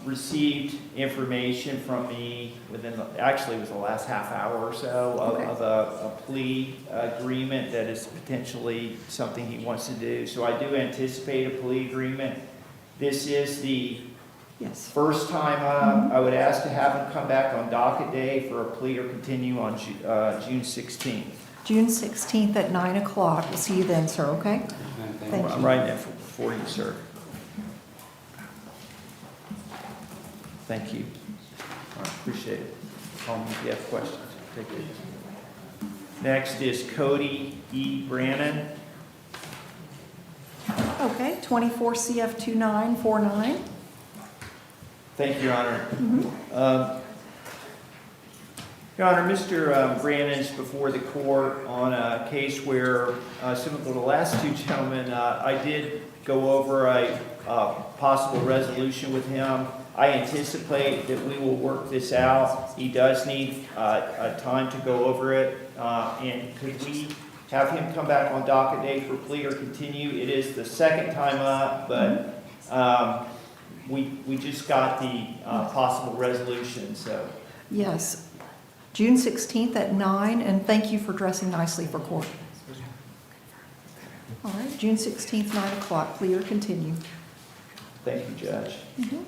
received information from me actually it was the last half hour or so of a plea agreement that is potentially something he wants to do. So I do anticipate a plea agreement. This is the Yes. first time up. I would ask to have him come back on docket day for a plea or continue on June 16th. June 16th at 9 o'clock. We'll see you then, sir, okay? Thank I'm you. writing that for you, sir. Thank you. I appreciate it. Call me if you have questions. Take it. Next is Cody E. Brannon. Okay, 24 CF 2949. Thank you, Your Honor. Your Honor, Mr. Brannon is before the court on a case where, similar to the last two gentlemen, I did go over a possible resolution with him. I anticipate that we will work this out. He does need time to go over it. And could we have him come back on docket day for plea or continue? It is the second time up, but we just got the possible resolution, so. Yes, June 16th at 9, and thank you for dressing nicely for court. All right, June 16th, 9 o'clock, plea or continue. Thank you, Judge. Mhm.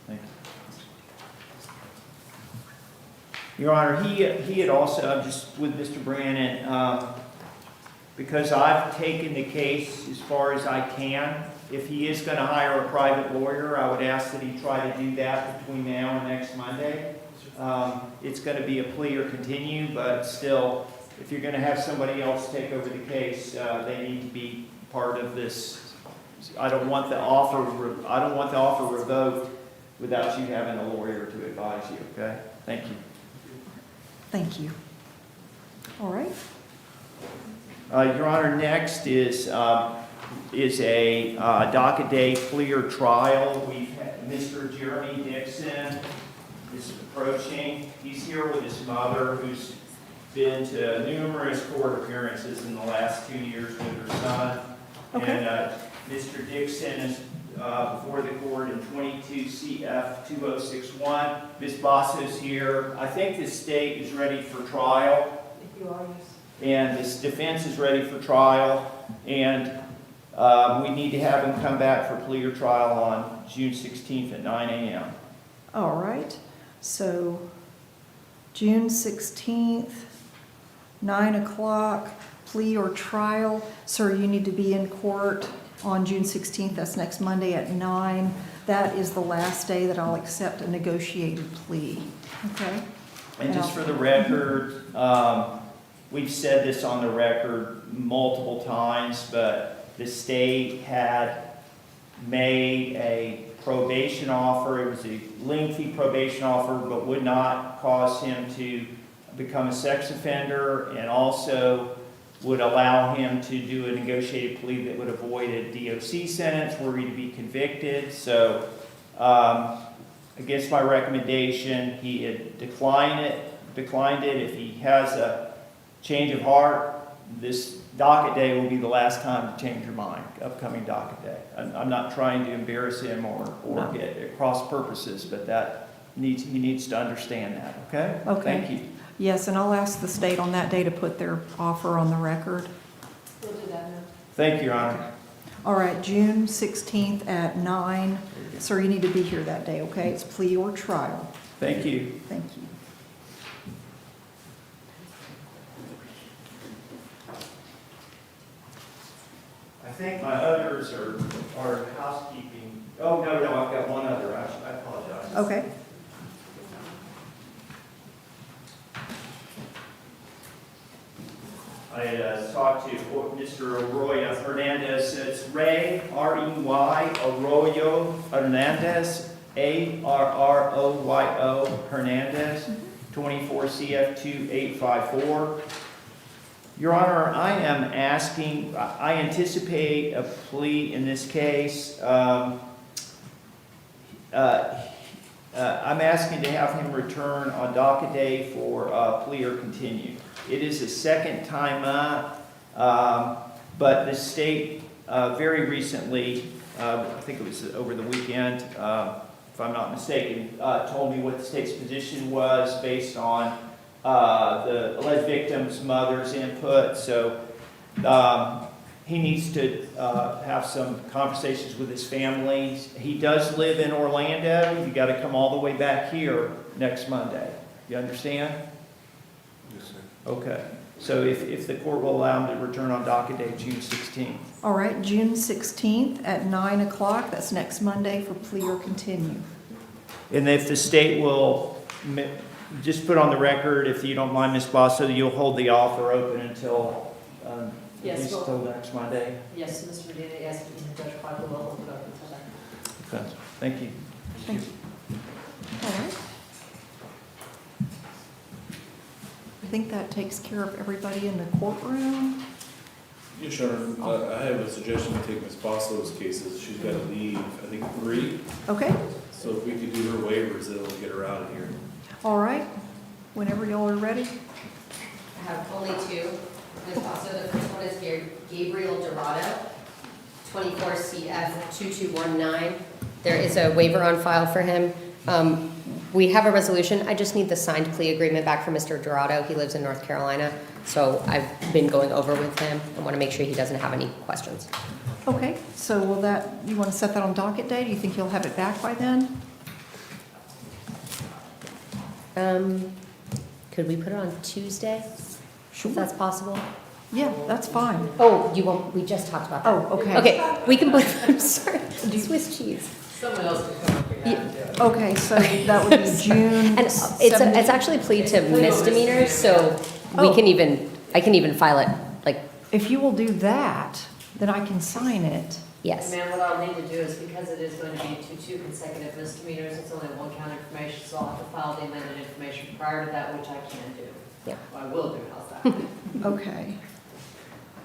Thank you. Your Honor, he had also, I'm just with Mr. Brannon, because I've taken the case as far as I can. If he is going to hire a private lawyer, I would ask that he try to do that between now and next Monday. It's going to be a plea or continue, but still, if you're going to have somebody else take over the case, they need to be part of this. I don't want the offer revoked without you having a lawyer to advise you. Okay? Thank you. Thank you. All right. Your Honor, next is a docket day plea or trial. We've had Mr. Jeremy Dixon is approaching. He's here with his mother, who's been to numerous court appearances in the last 2 years with her son. Okay. And Mr. Dixon is before the court in 22 CF 2061. Ms. Basso's here. I think the state is ready for trial. If you are, yes. And this defense is ready for trial, and we need to have him come back for plea or trial on June 16th at 9 a.m. All right. So June 16th, 9 o'clock, plea or trial. Sir, you need to be in court on June 16th. That's next Monday at 9. That is the last day that I'll accept a negotiated plea. Okay? And just for the record, we've said this on the record multiple times, but the state had made a probation offer. It was a lengthy probation offer, but would not cause him to become a sex offender, and also would allow him to do a negotiated plea that would avoid a DOC sentence were he to be convicted. So against my recommendation, he had declined it. If he has a change of heart, this docket day will be the last time to change your mind, upcoming docket day. I'm not trying to embarrass him or get at cross purposes, but he needs to understand that, okay? Okay. Thank you. Yes, and I'll ask the state on that day to put their offer on the record. We'll do that now. Thank you, Your Honor. All right, June 16th at 9. Sir, you need to be here that day, okay? It's plea or trial. Thank you. Thank you. I think my others are housekeeping. Oh, no, I've got one other. I apologize. Okay. I talked to Mr. Arroyo Hernandez. It's Ray, R-E-Y, Arroyo Hernandez, A-R-R-O-Y-O Hernandez, 24 CF2854. Your Honor, I am asking, I anticipate a plea in this case. I'm asking to have him return on docket day for plea or continue. It is the second time up, but the state very recently, I think it was over the weekend, if I'm not mistaken, told me what the state's position was based on the alleged victim's mother's input. So he needs to have some conversations with his family. He does live in Orlando. You got to come all the way back here next Monday. You understand? Yes, sir. Okay. So if the court will allow him to return on docket day June 16th. All right, June 16th at 9 o'clock. That's next Monday for plea or continue. And if the state will just put on the record, if you don't mind, Ms. Bosso, that you'll hold the offer open until Yes, at least well- till next Monday. Yes, Mr. Medina, yes, Judge Caldwell will open up until then. Okay. Thank you. Thank you. All right. I think that takes care of everybody in the courtroom. Yes, Your Honor. I have a suggestion to take Ms. Bosso's cases. She's got to leave, I think, 3. Okay, So if we could do her waivers, that'll get her out of here. all right. Whenever y'all are ready. I have only 2. Ms. Basso, the first one is Gabriel Dorado, 24 CF 2219. There is a waiver on file for him. We have a resolution. I just need the signed plea agreement back from Mr. Dorado. He lives in North Carolina, so I've been going over with him. I want to make sure he doesn't have any questions. Okay, so you want to set that on docket day? Do you think you'll have it back by then? Could we put it on Tuesday, Sure. if that's possible? Yeah, that's fine. Oh, you won't, we just talked about that. Oh, okay. Okay, we can put, I'm sorry, Swiss cheese. Someone else can come up here. Okay, so that would be June And it's 17th. actually plead to misdemeanors, so Oh. I can even file it, like, If you will do that, then I can sign it. yes. Man, what I'll need to do is, because it is going to be two consecutive misdemeanors, it's only one count information, so I'll have to file the amended information prior to that, which I can do. Yeah. I will do, how's that? Okay.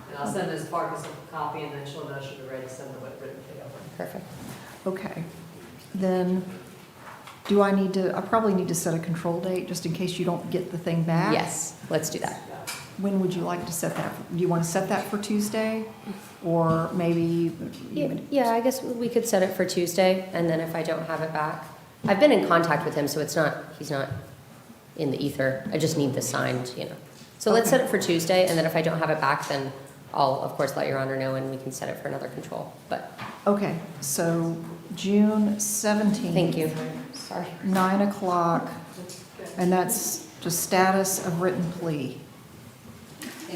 And I'll send Ms. Farkas a copy, and then she'll know she'll be ready to send the written thing over. Perfect. Okay. Then, I probably need to set a control date, just in case you don't get the thing back? Yes, let's do that. When would you like to set that? Do you want to set that for Tuesday? Or maybe? Yeah, I guess we could set it for Tuesday, and then if I don't have it back, I've been in contact with him, so he's not in the ether. I just need the signed, So let's Okay. set it for Tuesday, and then if I don't have it back, then I'll, of course, let Your Honor know, and we can set it for another control, but, Okay, so June 17th. thank you. Sorry. 9 o'clock, and that's just status of written plea.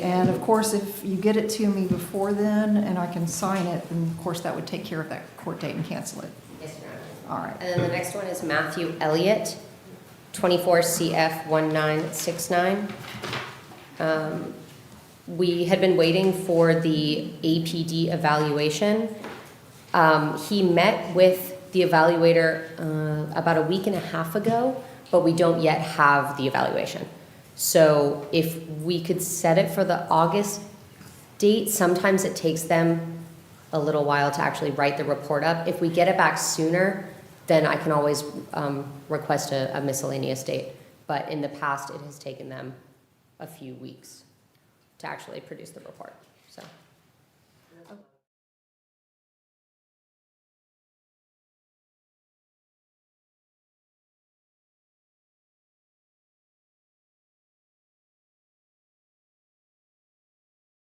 And of course, if you get it to me before then and I can sign it, then of course that would take care of that court date and cancel it. Yes, Your Honor. All right. And then the next one is Matthew Elliott, 24 CF 1969. We had been waiting for the APD evaluation. He met with the evaluator about a week and a half ago, but we don't yet have the evaluation. So if we could set it for the August date, sometimes it takes them a little while to actually write the report up. If we get it back sooner, then I can always request a miscellaneous date. But in the past, it has taken them a few weeks. to actually produce the report.